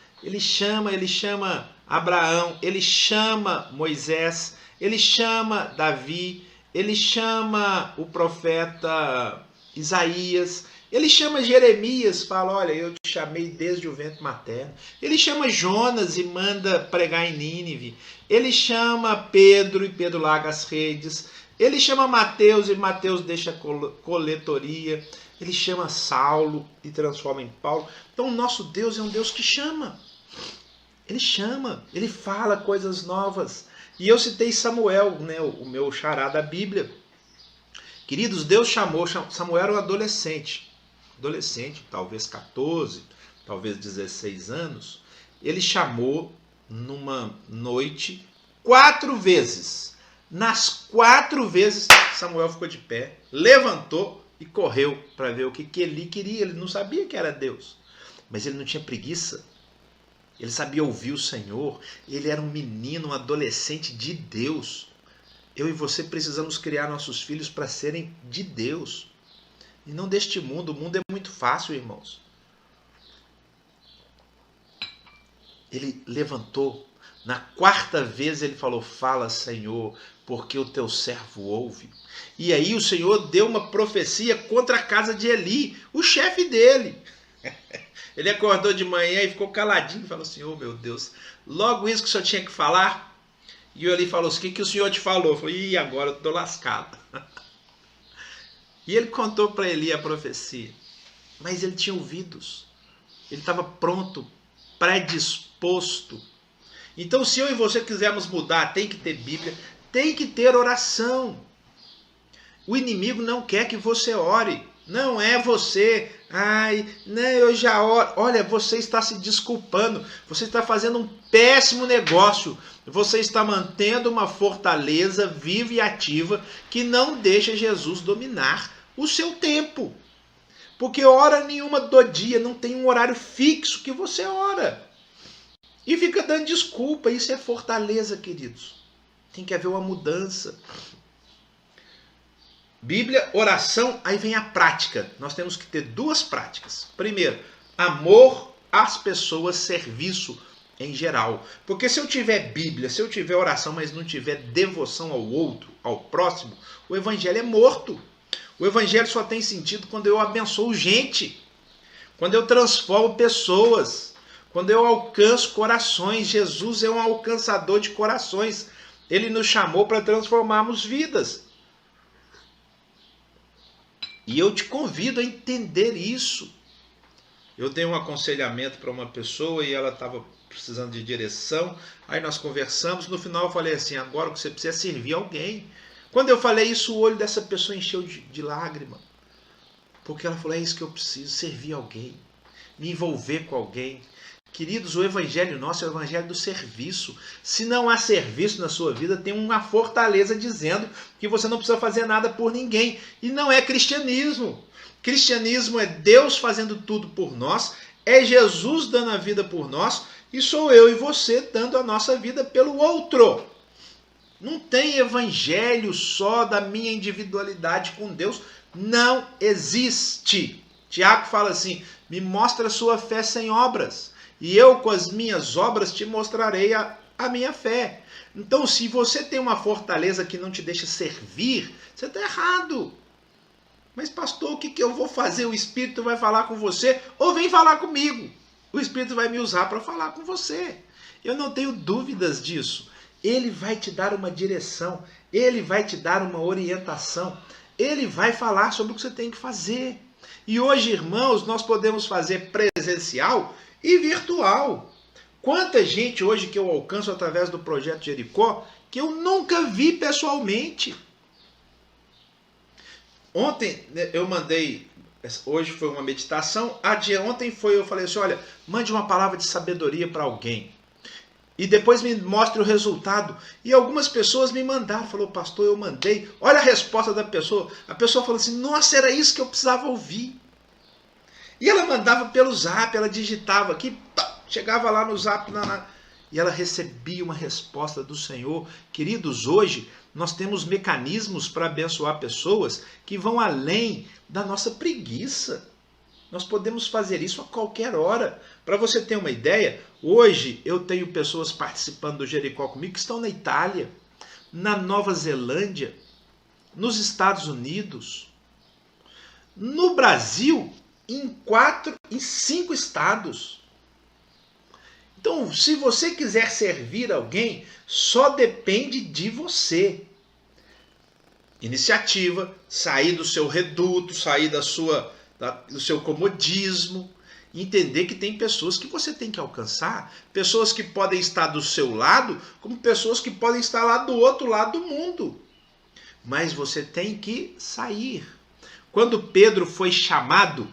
S1: Abraão, Ele chama Moisés, Ele chama Davi, Ele chama o profeta Isaías, Ele chama Jeremias, fala, olha, eu te chamei desde o ventre materno. Ele chama Jonas e manda pregar em Nínive. Ele chama Pedro e Pedro larga as redes. Ele chama Mateus e Mateus deixa coletoria. Ele chama Saulo e transforma em Paulo. Então o nosso Deus é um Deus que chama. Ele chama, Ele fala coisas novas. E eu citei Samuel, né, o meu xará da Bíblia. Queridos, Deus chamou, Samuel era um adolescente, talvez 14, talvez 16 anos. Ele chamou numa noite 4 vezes. Nas 4 vezes, Samuel ficou de pé, levantou e correu para ver o que ele queria. Ele não sabia que era Deus, mas ele não tinha preguiça. Ele sabia ouvir o Senhor. Ele era um menino, um adolescente de Deus. Eu e você precisamos criar nossos filhos para serem de Deus e não deste mundo. O mundo é muito fácil, irmãos. Ele levantou. Na 4ª vez ele falou, fala, Senhor, porque o teu servo ouve. E aí o Senhor deu uma profecia contra a casa de Eli, o chefe dele. Ele acordou de manhã e ficou caladinho e falou assim, oh meu Deus, logo isso que o Senhor tinha que falar? E o Eli falou assim, o que o Senhor te falou? Eu falei, ih, agora eu estou lascado. E ele contou para Eli a profecia. Mas ele tinha ouvidos. Ele estava pronto, predisposto. Então, se eu e você quisermos mudar, tem que ter Bíblia, tem que ter oração. O inimigo não quer que você ore. Não é você, eu já oro. Olha, você está se desculpando. Você está fazendo um péssimo negócio. Você está mantendo uma fortaleza viva e ativa que não deixa Jesus dominar o seu tempo. Porque hora nenhuma do dia, não tem um horário fixo que você ora. E fica dando desculpa. Isso é fortaleza, queridos. Tem que haver uma mudança. Bíblia, oração, aí vem a prática. Nós temos que ter 2 práticas. Primeiro, amor às pessoas, serviço em geral. Porque se eu tiver Bíblia, se eu tiver oração, mas não tiver devoção ao outro, ao próximo, o evangelho é morto. O evangelho só tem sentido quando eu abençoo gente, quando eu transformo pessoas, quando eu alcanço corações. Jesus é um alcançador de corações. Ele nos chamou para transformarmos vidas. E eu te convido a entender isso. Eu dei um aconselhamento para uma pessoa e ela estava precisando de direção. Aí nós conversamos. No final eu falei assim, agora o que você precisa é servir alguém. Quando eu falei isso, o olho dessa pessoa encheu de lágrima. Porque ela falou, é isso que eu preciso, servir alguém. Me envolver com alguém. Queridos, o evangelho nosso é o evangelho do serviço. Se não há serviço na sua vida, tem uma fortaleza dizendo que você não precisa fazer nada por ninguém. E não é cristianismo. Cristianismo é Deus fazendo tudo por nós, é Jesus dando a vida por nós, e sou eu e você dando a nossa vida pelo outro. Não tem evangelho só da minha individualidade com Deus. Não existe. Tiago fala assim, me mostra a sua fé sem obras. E eu, com as minhas obras, te mostrarei a minha fé. Então, se você tem uma fortaleza que não te deixa servir, você está errado. Mas, pastor, o que eu vou fazer? O Espírito vai falar com você? Ou vem falar comigo? O Espírito vai me usar para falar com você. Eu não tenho dúvidas disso. Ele vai te dar uma direção. Ele vai te dar uma orientação. Ele vai falar sobre o que você tem que fazer. E hoje, irmãos, nós podemos fazer presencial e virtual. Quanta gente hoje que eu alcanço através do projeto Jericó que eu nunca vi pessoalmente. Ontem eu mandei, hoje foi uma meditação, ontem eu falei assim, olha, mande uma palavra de sabedoria para alguém. E depois me mostre o resultado. E algumas pessoas me mandaram, falou, pastor, eu mandei. Olha a resposta da pessoa. A pessoa falou assim, nossa, era isso que eu precisava ouvir. E ela mandava pelo zap, ela digitava aqui, chegava lá no zap, e ela recebia uma resposta do Senhor. Queridos, hoje nós temos mecanismos para abençoar pessoas que vão além da nossa preguiça. Nós podemos fazer isso a qualquer hora. Para você ter uma ideia, hoje eu tenho pessoas participando do Jericó comigo que estão na Itália, na Nova Zelândia, nos Estados Unidos, no Brasil, em 5 estados. Então, se você quiser servir alguém, só depende de você. Iniciativa, sair do seu reduto, sair do seu comodismo, entender que tem pessoas que você tem que alcançar, pessoas que podem estar do seu lado, como pessoas que podem estar lá do outro lado do mundo. Mas você tem que sair. Quando Pedro foi chamado,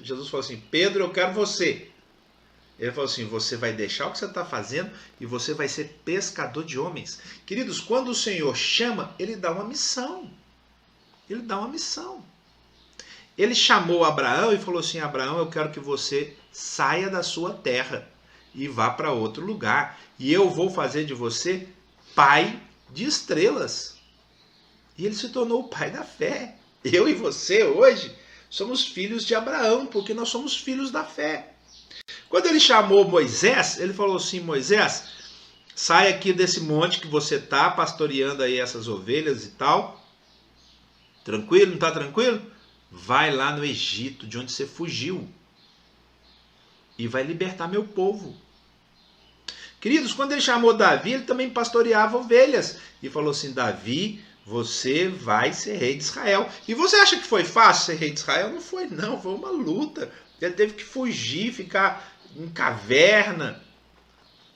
S1: Jesus falou assim, Pedro, eu quero você. Ele falou assim, você vai deixar o que você está fazendo e você vai ser pescador de homens. Queridos, quando o Senhor chama, Ele dá uma missão. Ele dá uma missão. Ele chamou Abraão e falou assim, Abraão, eu quero que você saia da sua terra e vá para outro lugar. E eu vou fazer de você pai de estrelas. E ele se tornou o pai da fé. Eu e você hoje somos filhos de Abraão, porque nós somos filhos da fé. Quando ele chamou Moisés, ele falou assim, Moisés, sai aqui desse monte que você está pastoreando aí essas ovelhas e tal. Tranquilo, não está tranquilo? Vai lá no Egito, de onde você fugiu, e vai libertar meu povo. Queridos, quando ele chamou Davi, ele também pastoreava ovelhas. E falou assim, Davi, você vai ser rei de Israel. E você acha que foi fácil ser rei de Israel? Não foi não, foi uma luta. Ele teve que fugir, ficar em caverna.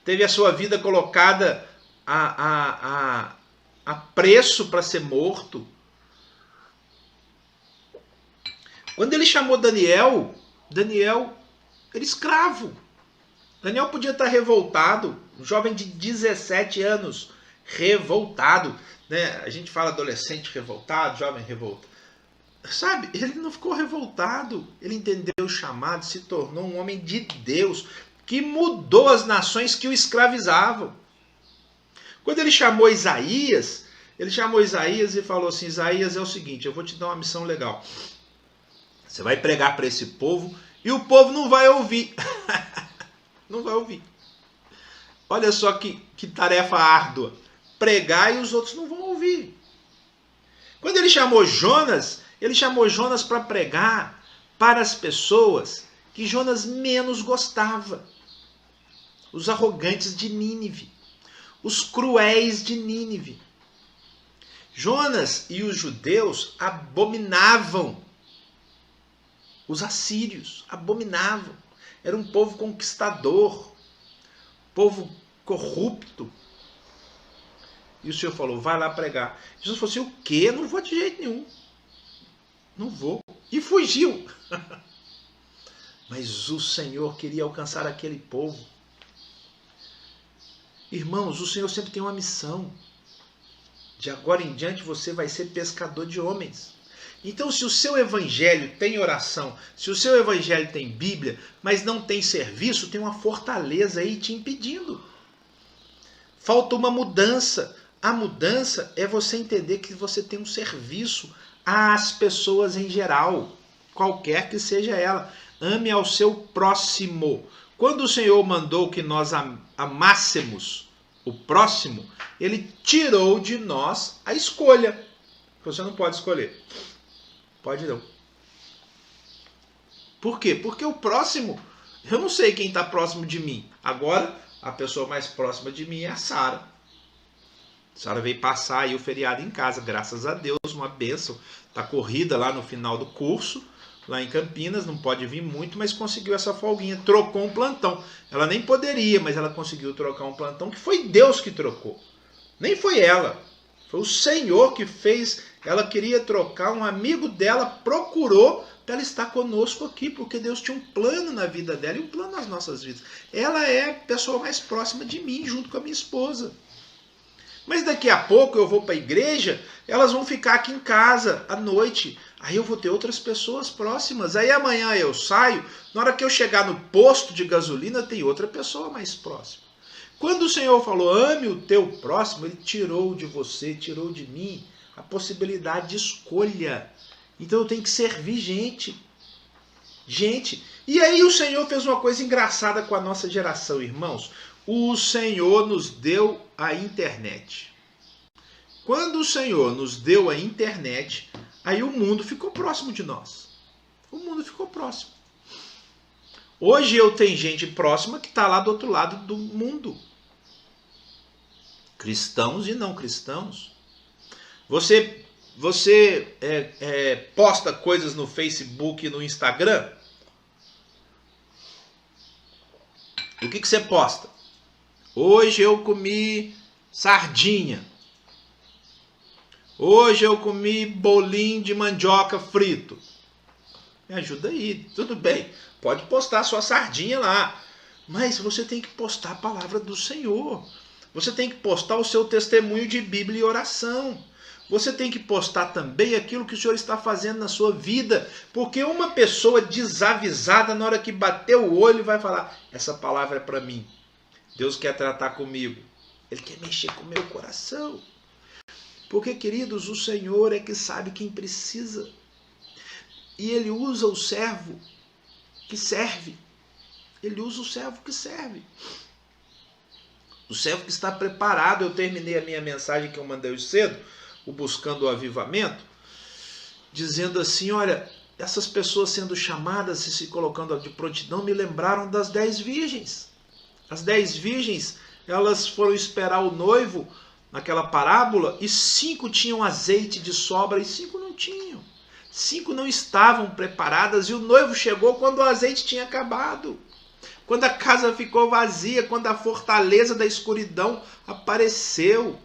S1: Teve a sua vida colocada a preço para ser morto. Quando ele chamou Daniel era escravo. Daniel podia estar revoltado, um jovem de 17 anos, revoltado. Né? A gente fala adolescente revoltado, jovem revoltado. Sabe, ele não ficou revoltado, ele entendeu o chamado, se tornou um homem de Deus, que mudou as nações que o escravizavam. Quando ele chamou Isaías e falou assim, Isaías, é o seguinte, eu vou te dar uma missão legal. Você vai pregar para esse povo e o povo não vai ouvir. Não vai ouvir. Olha só que tarefa árdua. Pregar e os outros não vão ouvir. Quando ele chamou Jonas para pregar para as pessoas que Jonas menos gostava. Os arrogantes de Nínive. Os cruéis de Nínive. Jonas e os judeus abominavam os assírios, abominavam. Era um povo conquistador, povo corrupto. E o Senhor falou, vai lá pregar. Jesus falou assim, o quê? Não vou de jeito nenhum. Não vou. E fugiu. Mas o Senhor queria alcançar aquele povo. Irmãos, o Senhor sempre tem uma missão. De agora em diante você vai ser pescador de homens. Então, se o seu evangelho tem oração, se o seu evangelho tem Bíblia, mas não tem serviço, tem uma fortaleza aí te impedindo. Falta uma mudança. A mudança é você entender que você tem um serviço às pessoas em geral, qualquer que seja ela. Ame ao seu próximo. Quando o Senhor mandou que nós amássemos o próximo, Ele tirou de nós a escolha. Você não pode escolher. Pode não. Por quê? Porque o próximo, eu não sei quem está próximo de mim. Agora, a pessoa mais próxima de mim é a Sara. Sara veio passar aí o feriado em casa, graças a Deus, uma bênção. Está corrida lá no final do curso, lá em Campinas, não pode vir muito, mas conseguiu essa folguinha, trocou um plantão. Ela nem poderia, mas ela conseguiu trocar um plantão, que foi Deus que trocou. Nem foi ela, foi o Senhor que fez. Ela queria trocar, um amigo dela procurou para ela estar conosco aqui, porque Deus tinha um plano na vida dela e um plano nas nossas vidas. Ela é a pessoa mais próxima de mim, junto com a minha esposa. Mas daqui a pouco eu vou para a igreja, elas vão ficar aqui em casa à noite. Aí eu vou ter outras pessoas próximas. Aí amanhã eu saio, na hora que eu chegar no posto de gasolina, tem outra pessoa mais próxima. Quando o Senhor falou, ame o teu próximo, Ele tirou de você, tirou de mim a possibilidade de escolha. Então eu tenho que servir gente. Gente. E aí o Senhor fez uma coisa engraçada com a nossa geração, irmãos. O Senhor nos deu a internet. Quando o Senhor nos deu a internet, aí o mundo ficou próximo de nós. O mundo ficou próximo. Hoje eu tenho gente próxima que está lá do outro lado do mundo. Cristãos e não cristãos. Você posta coisas no Facebook e no Instagram? O que você posta? Hoje eu comi sardinha. Hoje eu comi bolinho de mandioca frito. Me ajuda aí, tudo bem. Pode postar sua sardinha lá. Mas você tem que postar a palavra do Senhor. Você tem que postar o seu testemunho de Bíblia e oração. Você tem que postar também aquilo que o Senhor está fazendo na sua vida. Porque uma pessoa desavisada, na hora que bater o olho, vai falar, essa palavra é para mim. Deus quer tratar comigo. Ele quer mexer com o meu coração. Porque, queridos, o Senhor é que sabe quem precisa. E Ele usa o servo que serve. Ele usa o servo que serve. O servo que está preparado. Eu terminei a minha mensagem que eu mandei hoje cedo, o Buscando o Avivamento, dizendo assim, olha, essas pessoas sendo chamadas e se colocando de prontidão me lembraram das 10 virgens. As 10 virgens, elas foram esperar o noivo naquela parábola e 5 tinham azeite de sobra e 5 não tinham. 5 não estavam preparadas e o noivo chegou quando o azeite tinha acabado. Quando a casa ficou vazia, quando a fortaleza da escuridão apareceu.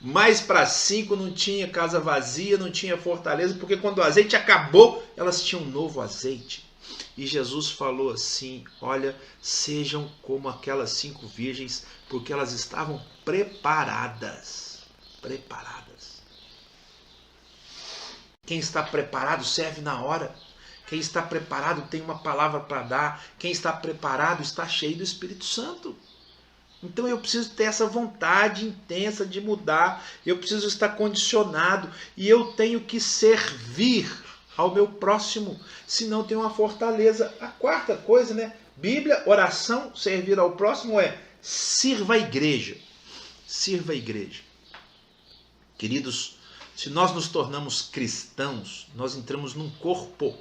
S1: Mas para 5 não tinha casa vazia, não tinha fortaleza, porque quando o azeite acabou, elas tinham um novo azeite. E Jesus falou assim, olha, sejam como aquelas 5 virgens, porque elas estavam preparadas. Preparadas. Quem está preparado serve na hora. Quem está preparado tem uma palavra para dar. Quem está preparado está cheio do Espírito Santo. Então eu preciso ter essa vontade intensa de mudar. Eu preciso estar condicionado. E eu tenho que servir ao meu próximo, senão tem uma fortaleza. A quarta coisa, né? Bíblia, oração, servir ao próximo é sirva a igreja. Sirva a igreja. Queridos, se nós nos tornamos cristãos, nós entramos num corpo.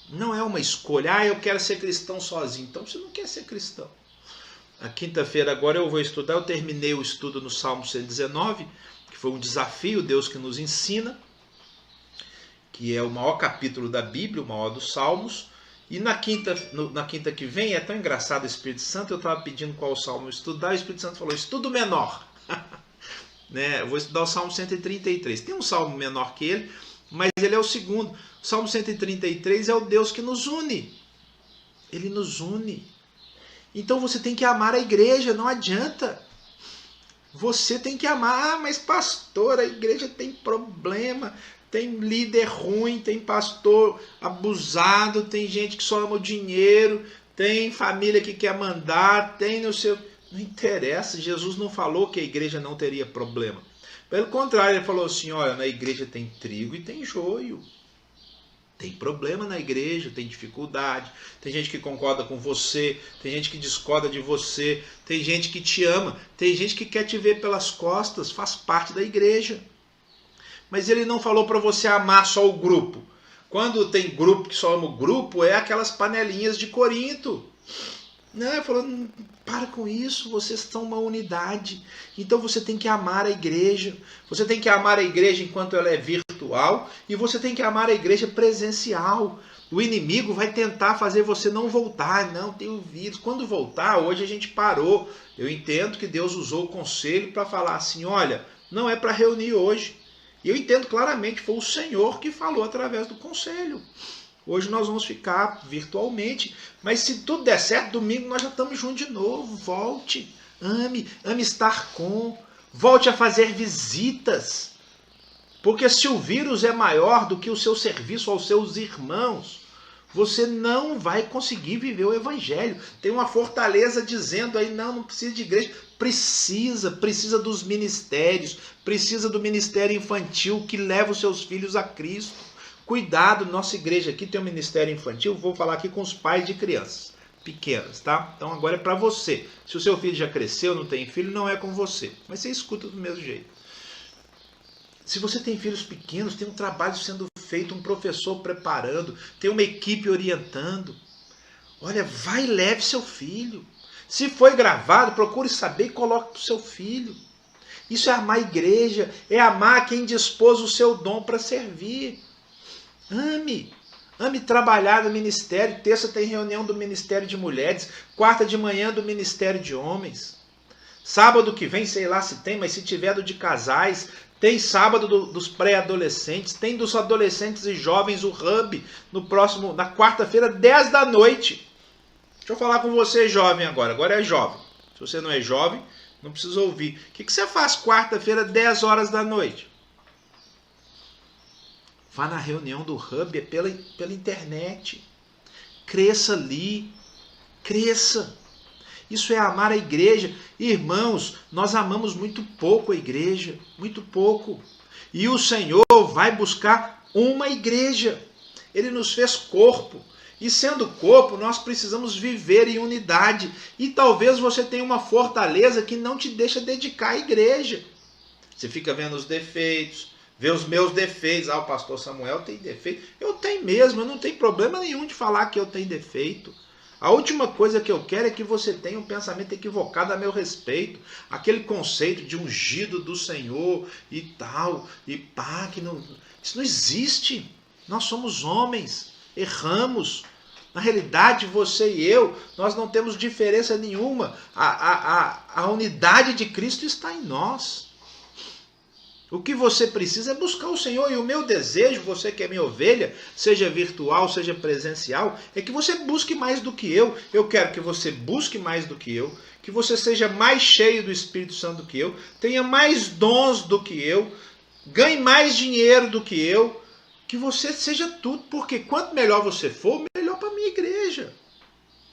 S1: Não é uma escolha, eu quero ser cristão sozinho. Então você não quer ser cristão. Na quinta-feira agora eu vou estudar, eu terminei o estudo no Salmo 119, que foi um desafio, Deus que nos ensina, que é o maior capítulo da Bíblia, o maior dos Salmos. E na quinta que vem, é tão engraçado o Espírito Santo, eu estava pedindo qual salmo estudar, o Espírito Santo falou, estudo menor. Né? Eu vou estudar o Salmo 133. Tem um salmo menor que ele, mas ele é o segundo. O Salmo 133 é o Deus que nos une. Ele nos une. Então você tem que amar a igreja, não adianta. Você tem que amar, mas pastor, a igreja tem problema, tem líder ruim, tem pastor abusado, tem gente que só ama o dinheiro, tem família que quer mandar, tem no seu... Não interessa, Jesus não falou que a igreja não teria problema. Pelo contrário, ele falou assim, olha, na igreja tem trigo e tem joio. Tem problema na igreja, tem dificuldade, tem gente que concorda com você, tem gente que discorda de você, tem gente que te ama, tem gente que quer te ver pelas costas, faz parte da igreja. Mas ele não falou para você amar só o grupo. Quando tem grupo que só ama o grupo, é aquelas panelinhas de Corinto. Não, ele falou, para com isso, vocês são uma unidade. Então você tem que amar a igreja. Você tem que amar a igreja enquanto ela é virtual. E você tem que amar a igreja presencial. O inimigo vai tentar fazer você não voltar. Não, tem o vírus. Quando voltar, hoje a gente parou. Eu entendo que Deus usou o conselho para falar assim, olha, não é para reunir hoje. E eu entendo claramente, foi o Senhor que falou através do conselho. Hoje nós vamos ficar virtualmente. Mas se tudo der certo, domingo nós já estamos juntos de novo. Volte, ame estar com. Volte a fazer visitas. Porque se o vírus é maior do que o seu serviço aos seus irmãos, você não vai conseguir viver o evangelho. Tem uma fortaleza dizendo aí, não precisa de igreja. Precisa dos ministérios, precisa do ministério infantil que leva os seus filhos a Cristo. Cuidado, nossa igreja aqui tem um ministério infantil, vou falar aqui com os pais de crianças pequenas, tá? Então agora é para você. Se o seu filho já cresceu, não tem filho, não é com você. Mas você escuta do mesmo jeito. Se você tem filhos pequenos, tem um trabalho sendo feito, um professor preparando, tem uma equipe orientando. Olha, vai e leve seu filho. Se foi gravado, procure saber e coloque para o seu filho. Isso é amar a igreja, é amar quem dispôs o seu dom para servir. Ame trabalhar no ministério. Terça tem reunião do Ministério de Mulheres, quarta de manhã do Ministério de Homens. Sábado que vem, sei lá se tem, mas se tiver do de casais, tem sábado dos pré-adolescentes, tem dos adolescentes e jovens, o Hub, na quarta-feira, 10 da noite. Deixa eu falar com você, jovem, agora é jovem. Se você não é jovem, não precisa ouvir. O que você faz quarta-feira, 10 horas da noite? Vá na reunião do Hub, é pela internet. Cresça ali, cresça. Isso é amar a igreja. Irmãos, nós amamos muito pouco a igreja, muito pouco. E o Senhor vai buscar uma igreja. Ele nos fez corpo. E sendo corpo, nós precisamos viver em unidade. E talvez você tenha uma fortaleza que não te deixa dedicar à igreja. Você fica vendo os defeitos, vê os meus defeitos. O pastor Samuel tem defeito. Eu tenho mesmo, eu não tenho problema nenhum de falar que eu tenho defeito. A última coisa que eu quero é que você tenha um pensamento equivocado a meu respeito. Aquele conceito de ungido do Senhor e tal, e pá, isso não existe. Nós somos homens, erramos. Na realidade, você e eu, nós não temos diferença nenhuma. A unidade de Cristo está em nós. O que você precisa é buscar o Senhor. E o meu desejo, você que é minha ovelha, seja virtual, seja presencial, é que você busque mais do que eu. Eu quero que você busque mais do que eu, que você seja mais cheio do Espírito Santo do que eu, tenha mais dons do que eu, ganhe mais dinheiro do que eu, que você seja tudo, porque quanto melhor você for, melhor para a minha igreja.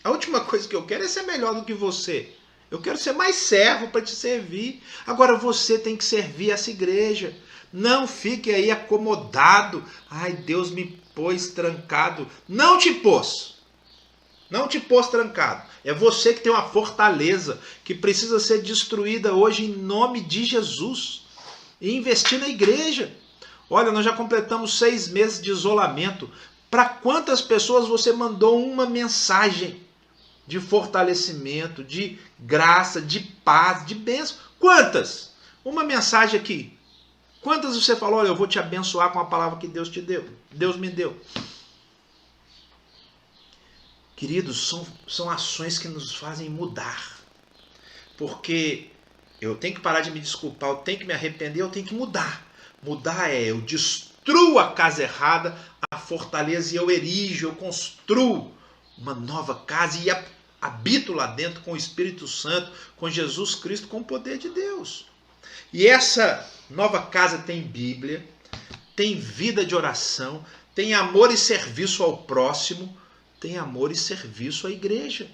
S1: A última coisa que eu quero é ser melhor do que você. Eu quero ser mais servo para te servir. Agora você tem que servir essa igreja. Não fique aí acomodado. Ai, Deus me pôs trancado. Não te pôs. Não te pôs trancado. É você que tem uma fortaleza que precisa ser destruída hoje em nome de Jesus. E investir na igreja. Olha, nós já completamos 6 meses de isolamento. Para quantas pessoas você mandou uma mensagem de fortalecimento, de graça, de paz, de bênção? Quantas? Uma mensagem aqui. Quantas você falou, olha, eu vou te abençoar com a palavra que Deus te deu, Deus me deu? Queridos, são ações que nos fazem mudar. Porque eu tenho que parar de me desculpar, eu tenho que me arrepender, eu tenho que mudar. Mudar é eu destruo a casa errada, a fortaleza, e eu erijo, eu construo uma nova casa e habito lá dentro com o Espírito Santo, com Jesus Cristo, com o poder de Deus. E essa nova casa tem Bíblia, tem vida de oração, tem amor e serviço ao próximo, tem amor e serviço à igreja.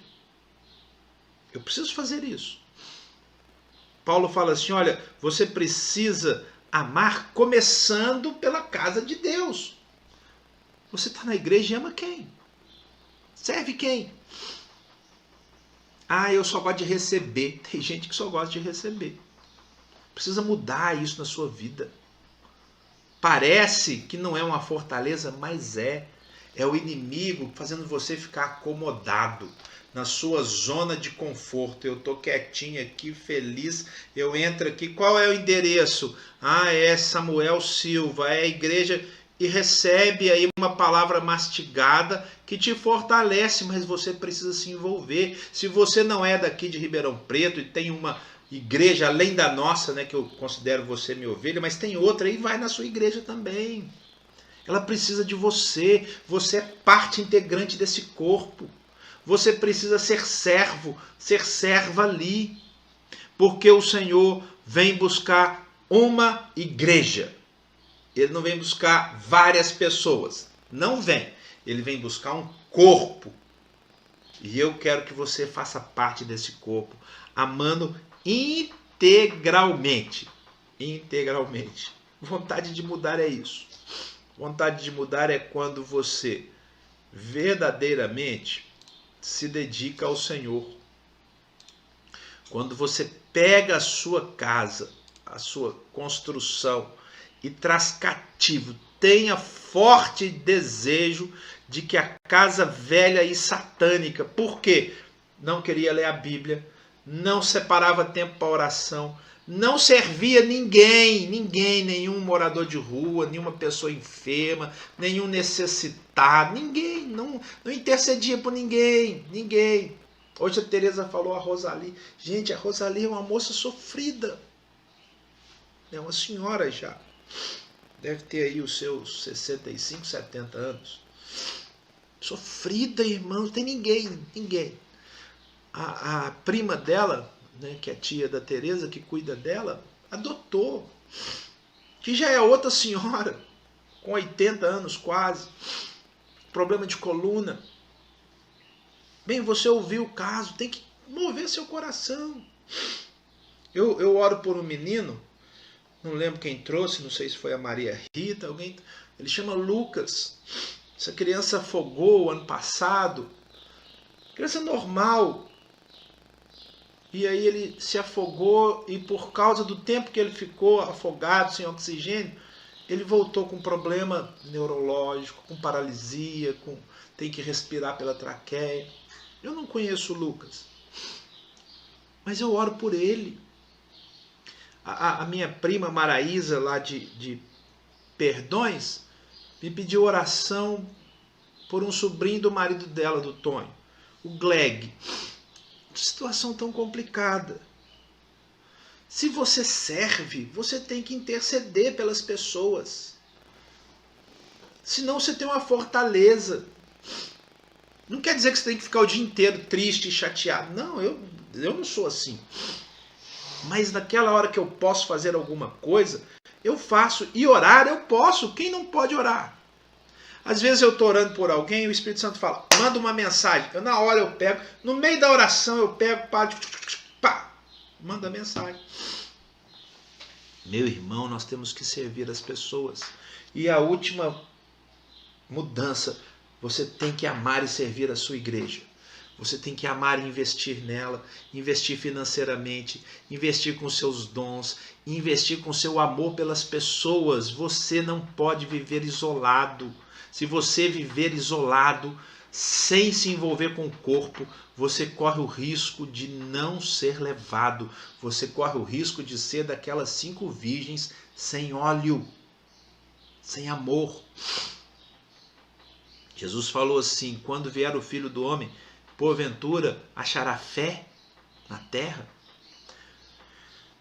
S1: Eu preciso fazer isso. Paulo fala assim, olha, você precisa amar começando pela casa de Deus. Você está na igreja e ama quem? Serve quem? Eu só gosto de receber. Tem gente que só gosta de receber. Precisa mudar isso na sua vida. Parece que não é uma fortaleza, mas é. É o inimigo fazendo você ficar acomodado na sua zona de conforto. Eu estou quietinho aqui, feliz. Eu entro aqui. Qual é o endereço? É Samuel Silva. É a igreja. e recebe aí uma palavra mastigada que te fortalece, mas você precisa se envolver. Se você não é daqui de Ribeirão Preto e tem uma igreja além da nossa, né, que eu considero você minha ovelha, mas tem outra aí, vai na sua igreja também. Ela precisa de você. Você é parte integrante desse corpo. Você precisa ser servo, ser serva ali. Porque o Senhor vem buscar uma igreja. Ele não vem buscar várias pessoas. Não vem. Ele vem buscar um corpo. E eu quero que você faça parte desse corpo, amando integralmente. Integralmente. Vontade de mudar é isso. Vontade de mudar é quando você verdadeiramente se dedica ao Senhor. Quando você pega a sua casa, a sua construção e traz cativo, tenha forte desejo de que a casa velha e satânica, por quê? Não queria ler a Bíblia, não separava tempo para oração, não servia ninguém, nenhum morador de rua, nenhuma pessoa enferma, nenhum necessitado, ninguém, não intercedia por ninguém. Hoje a Tereza falou a Rosali. Gente, a Rosali é uma moça sofrida. É uma senhora já. Deve ter aí os seus 65, 70 anos. Sofrida, irmão, não tem ninguém. A prima dela, né, que é tia da Tereza, que cuida dela, adotou. Que já é outra senhora, com 80 anos quase. Problema de coluna. Bem, você ouviu o caso, tem que mover seu coração. Eu oro por um menino, não lembro quem trouxe, não sei se foi a Maria Rita, alguém. Ele chama Lucas. Essa criança afogou ano passado. Criança normal. E aí ele se afogou e por causa do tempo que ele ficou afogado, sem oxigênio, ele voltou com problema neurológico, com paralisia, tem que respirar pela traqueia. Eu não conheço o Lucas, mas eu oro por ele. A minha prima Maraísa, lá de Perdões, me pediu oração por um sobrinho do marido dela, do Tonho, o Gleg. Situação tão complicada. Se você serve, você tem que interceder pelas pessoas. Senão você tem uma fortaleza. Não quer dizer que você tem que ficar o dia inteiro triste e chateado. Não, eu não sou assim. Mas naquela hora que eu posso fazer alguma coisa, eu faço. E orar eu posso. Quem não pode orar? Às vezes eu estou orando por alguém e o Espírito Santo fala, manda uma mensagem. Na hora eu pego, no meio da oração eu pego, pá, manda a mensagem. Meu irmão, nós temos que servir as pessoas. E a última mudança, você tem que amar e servir a sua igreja. Você tem que amar e investir nela, investir financeiramente, investir com seus dons, investir com seu amor pelas pessoas. Você não pode viver isolado. Se você viver isolado, sem se envolver com o corpo, você corre o risco de não ser levado. Você corre o risco de ser daquelas 5 virgens sem óleo, sem amor. Jesus falou assim, quando vier o Filho do Homem, porventura achará fé na terra?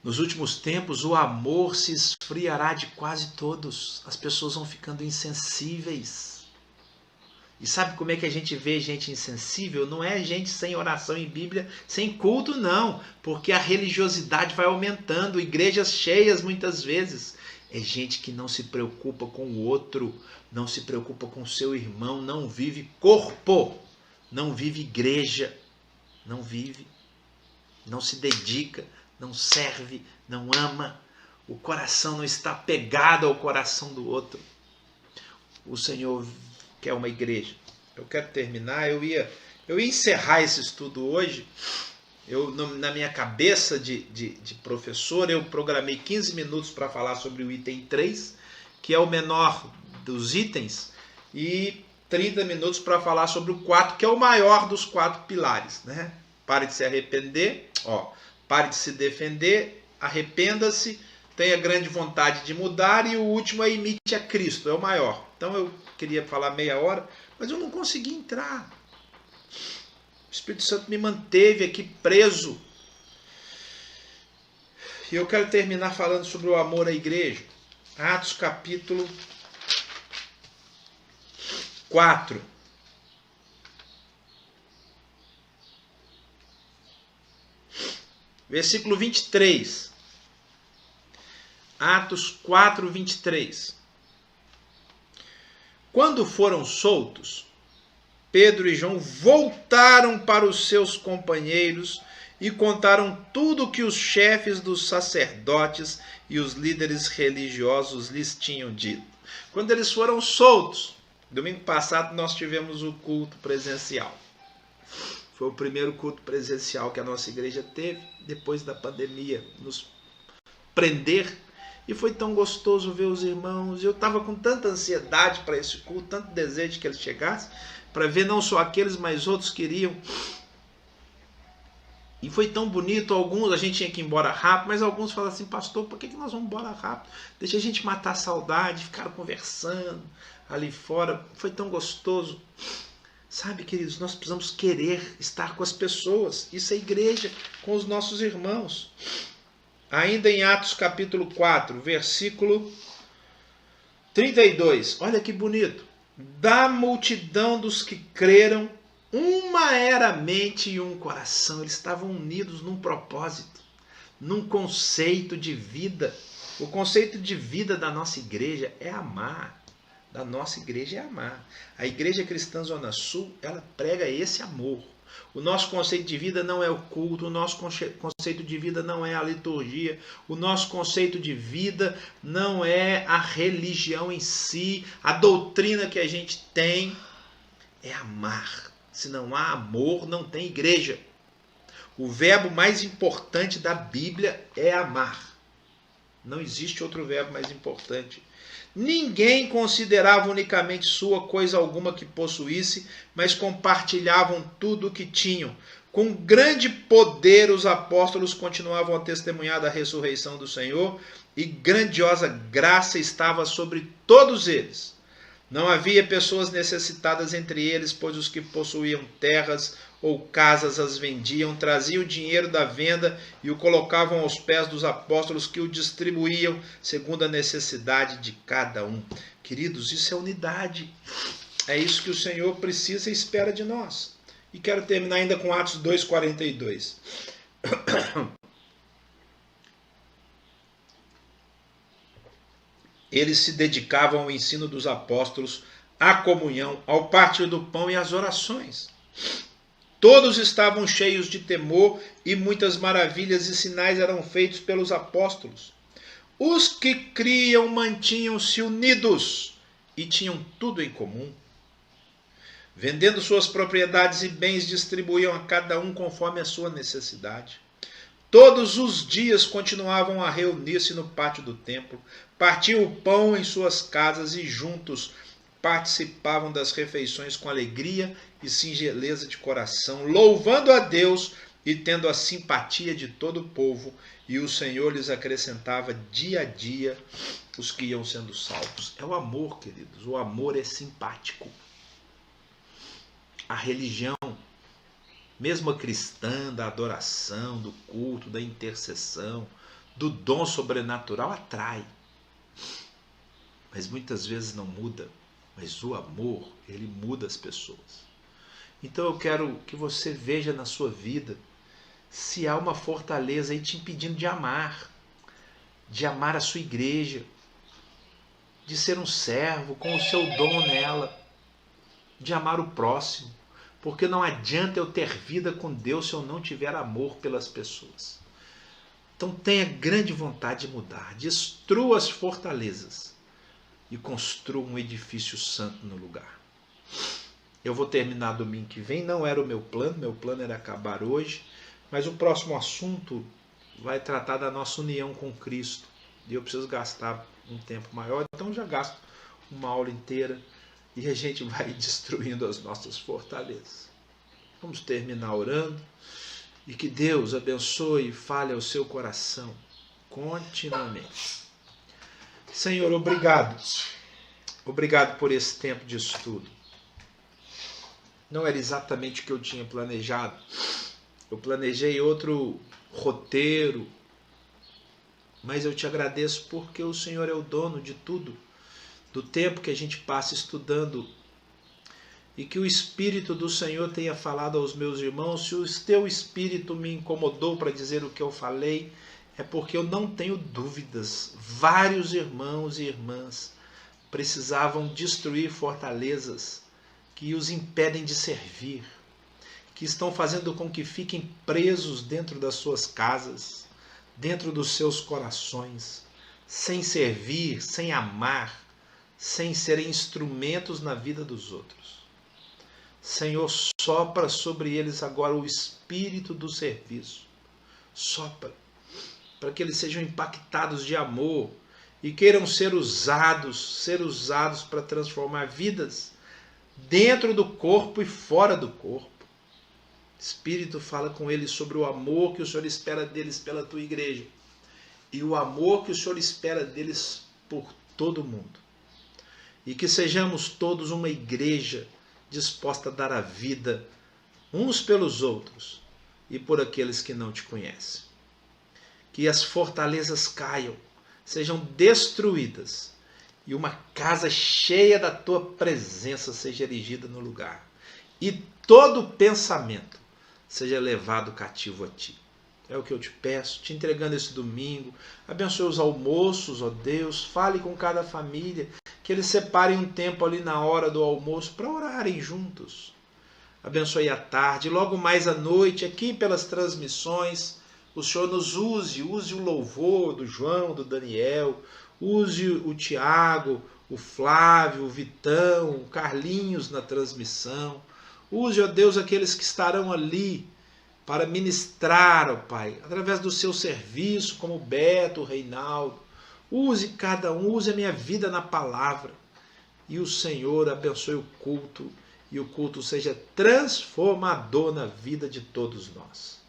S1: Nos últimos tempos, o amor se esfriará de quase todos. As pessoas vão ficando insensíveis. E sabe como é que a gente vê gente insensível? Não é gente sem oração em Bíblia, sem culto, não. Porque a religiosidade vai aumentando, igrejas cheias muitas vezes. É gente que não se preocupa com o outro, não se preocupa com o seu irmão, não vive corpo, não vive igreja, não vive, não se dedica, não serve, não ama, o coração não está pegado ao coração do outro. O Senhor quer uma igreja. Eu quero terminar, eu ia encerrar esse estudo hoje. Na minha cabeça de professor, eu programei 15 minutos para falar sobre o item 3, que é o menor dos itens, e 30 minutos para falar sobre o 4, que é o maior dos 4 pilares, né? Pare de se arrepender, pare de se defender, arrependa-se, tenha grande vontade de mudar, e o último é imite a Cristo, é o maior. Então eu queria falar meia hora, mas eu não consegui entrar. O Espírito Santo me manteve aqui preso. E eu quero terminar falando sobre o amor à igreja. Atos capítulo 4. Versículo 23. Atos 4, 23. Quando foram soltos, Pedro e João voltaram para os seus companheiros e contaram tudo o que os chefes dos sacerdotes e os líderes religiosos lhes tinham dito. Quando eles foram soltos, domingo passado nós tivemos o culto presencial. Foi o primeiro culto presencial que a nossa igreja teve, depois da pandemia nos prender. E foi tão gostoso ver os irmãos. Eu estava com tanta ansiedade para esse culto, tanto desejo que eles chegassem, para ver não só aqueles, mas outros queriam. E foi tão bonito. Alguns, a gente tinha que ir embora rápido, mas alguns falaram assim: pastor, por que nós vamos embora rápido? Deixa a gente matar a saudade. Ficaram conversando ali fora. Foi tão gostoso. Sabe, queridos, nós precisamos querer estar com as pessoas. Isso é igreja, com os nossos irmãos. Ainda em Atos capítulo 4, versículo 32. Olha que bonito. Da multidão dos que creram, uma era a mente e um coração. Eles estavam unidos num propósito, num conceito de vida. O conceito de vida da nossa igreja é amar. Da nossa igreja é amar. A Igreja Cristã Zona Sul, ela prega esse amor. O nosso conceito de vida não é o culto, o nosso conceito de vida não é a liturgia, o nosso conceito de vida não é a religião em si, a doutrina que a gente tem é amar. Se não há amor, não tem igreja. O verbo mais importante da Bíblia é amar. Não existe outro verbo mais importante. Ninguém considerava unicamente sua coisa alguma que possuísse, mas compartilhavam tudo o que tinham. Com grande poder os apóstolos continuavam a testemunhar da ressurreição do Senhor, e grandiosa graça estava sobre todos eles. Não havia pessoas necessitadas entre eles, pois os que possuíam terras ou casas as vendiam, traziam o dinheiro da venda e o colocavam aos pés dos apóstolos, que o distribuíam segundo a necessidade de cada um. Queridos, isso é unidade. É isso que o Senhor precisa e espera de nós. E quero terminar ainda com Atos 2,42. Eles se dedicavam ao ensino dos apóstolos, à comunhão, ao partir do pão e às orações. Todos estavam cheios de temor e muitas maravilhas e sinais eram feitos pelos apóstolos. Os que criam mantinham-se unidos e tinham tudo em comum. Vendendo suas propriedades e bens, distribuíam a cada um conforme a sua necessidade. Todos os dias continuavam a reunir-se no pátio do templo, partiam o pão em suas casas e juntos participavam das refeições com alegria e singeleza de coração, louvando a Deus e tendo a simpatia de todo o povo, e o Senhor lhes acrescentava dia a dia os que iam sendo salvos. É o amor, queridos, o amor é simpático. A religião, mesmo a cristã, da adoração, do culto, da intercessão, do dom sobrenatural, atrai. Mas muitas vezes não muda. Mas o amor, ele muda as pessoas. Então eu quero que você veja na sua vida se há uma fortaleza aí te impedindo de amar a sua igreja, de ser um servo com o seu dom nela, de amar o próximo. Porque não adianta eu ter vida com Deus se eu não tiver amor pelas pessoas. Então tenha grande vontade de mudar. Destrua as fortalezas e construa um edifício santo no lugar. Eu vou terminar domingo que vem. Não era o meu plano era acabar hoje. Mas o próximo assunto vai tratar da nossa união com Cristo. E eu preciso gastar um tempo maior. Então já gasto uma aula inteira. E a gente vai destruindo as nossas fortalezas. Vamos terminar orando. E que Deus abençoe e fale ao seu coração continuamente. Senhor, obrigado. Obrigado por esse tempo de estudo. Não era exatamente o que eu tinha planejado. Eu planejei outro roteiro, mas eu te agradeço porque o Senhor é o dono de tudo, do tempo que a gente passa estudando, e que o Espírito do Senhor tenha falado aos meus irmãos. Se o teu Espírito me incomodou para dizer o que eu falei, é porque eu não tenho dúvidas. Vários irmãos e irmãs precisavam destruir fortalezas que os impedem de servir, que estão fazendo com que fiquem presos dentro das suas casas, dentro dos seus corações, sem servir, sem amar, sem serem instrumentos na vida dos outros. Senhor, sopra sobre eles agora o espírito do serviço. Sopra, para que eles sejam impactados de amor e queiram ser usados para transformar vidas dentro do corpo e fora do corpo. Espírito, fala com eles sobre o amor que o Senhor espera deles pela tua igreja e o amor que o Senhor espera deles por todo mundo. E que sejamos todos uma igreja disposta a dar a vida uns pelos outros e por aqueles que não te conhecem. Que as fortalezas caiam, sejam destruídas e uma casa cheia da tua presença seja erigida no lugar. E todo pensamento seja levado cativo a ti. É o que eu te peço, te entregando esse domingo. Abençoe os almoços, ó Deus. Fale com cada família, que eles separem um tempo ali na hora do almoço para orarem juntos. Abençoe a tarde, logo mais à noite, aqui pelas transmissões. O Senhor nos use o louvor do João, do Daniel, use o Tiago, o Flávio, o Vitão, o Carlinhos na transmissão. Use, ó Deus, aqueles que estarão ali para ministrar, ó Pai, através do seu serviço, como o Beto, o Reinaldo. Use cada um, use a minha vida na palavra. E o Senhor abençoe o culto, e o culto seja transformador na vida de todos nós.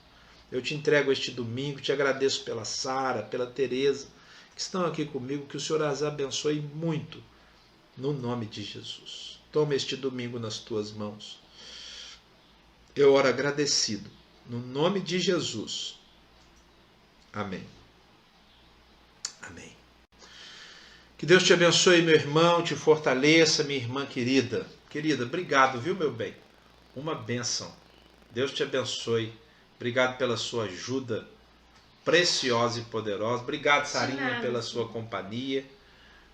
S1: Eu te entrego este domingo, te agradeço pela Sara, pela Tereza, que estão aqui comigo, que o Senhor as abençoe muito, no nome de Jesus. Toma este domingo nas tuas mãos. Eu oro agradecido, no nome de Jesus. Amém. Amém. Que Deus te abençoe, meu irmão, te fortaleça, minha irmã querida. Querida, obrigado, viu, meu bem? Uma bênção. Deus te abençoe. Obrigado pela sua ajuda preciosa e poderosa. Obrigado, Sarinha, pela sua companhia.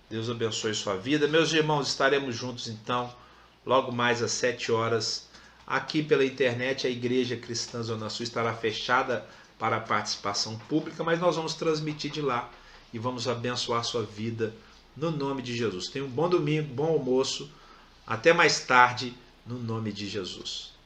S1: Deus abençoe sua vida. Meus irmãos, estaremos juntos então, logo mais às 7 horas, aqui pela internet. A Igreja Cristã Zona Sul estará fechada para a participação pública, mas nós vamos transmitir de lá e vamos abençoar sua vida no nome de Jesus. Tenha um bom domingo, bom almoço. Até mais tarde, no nome de Jesus.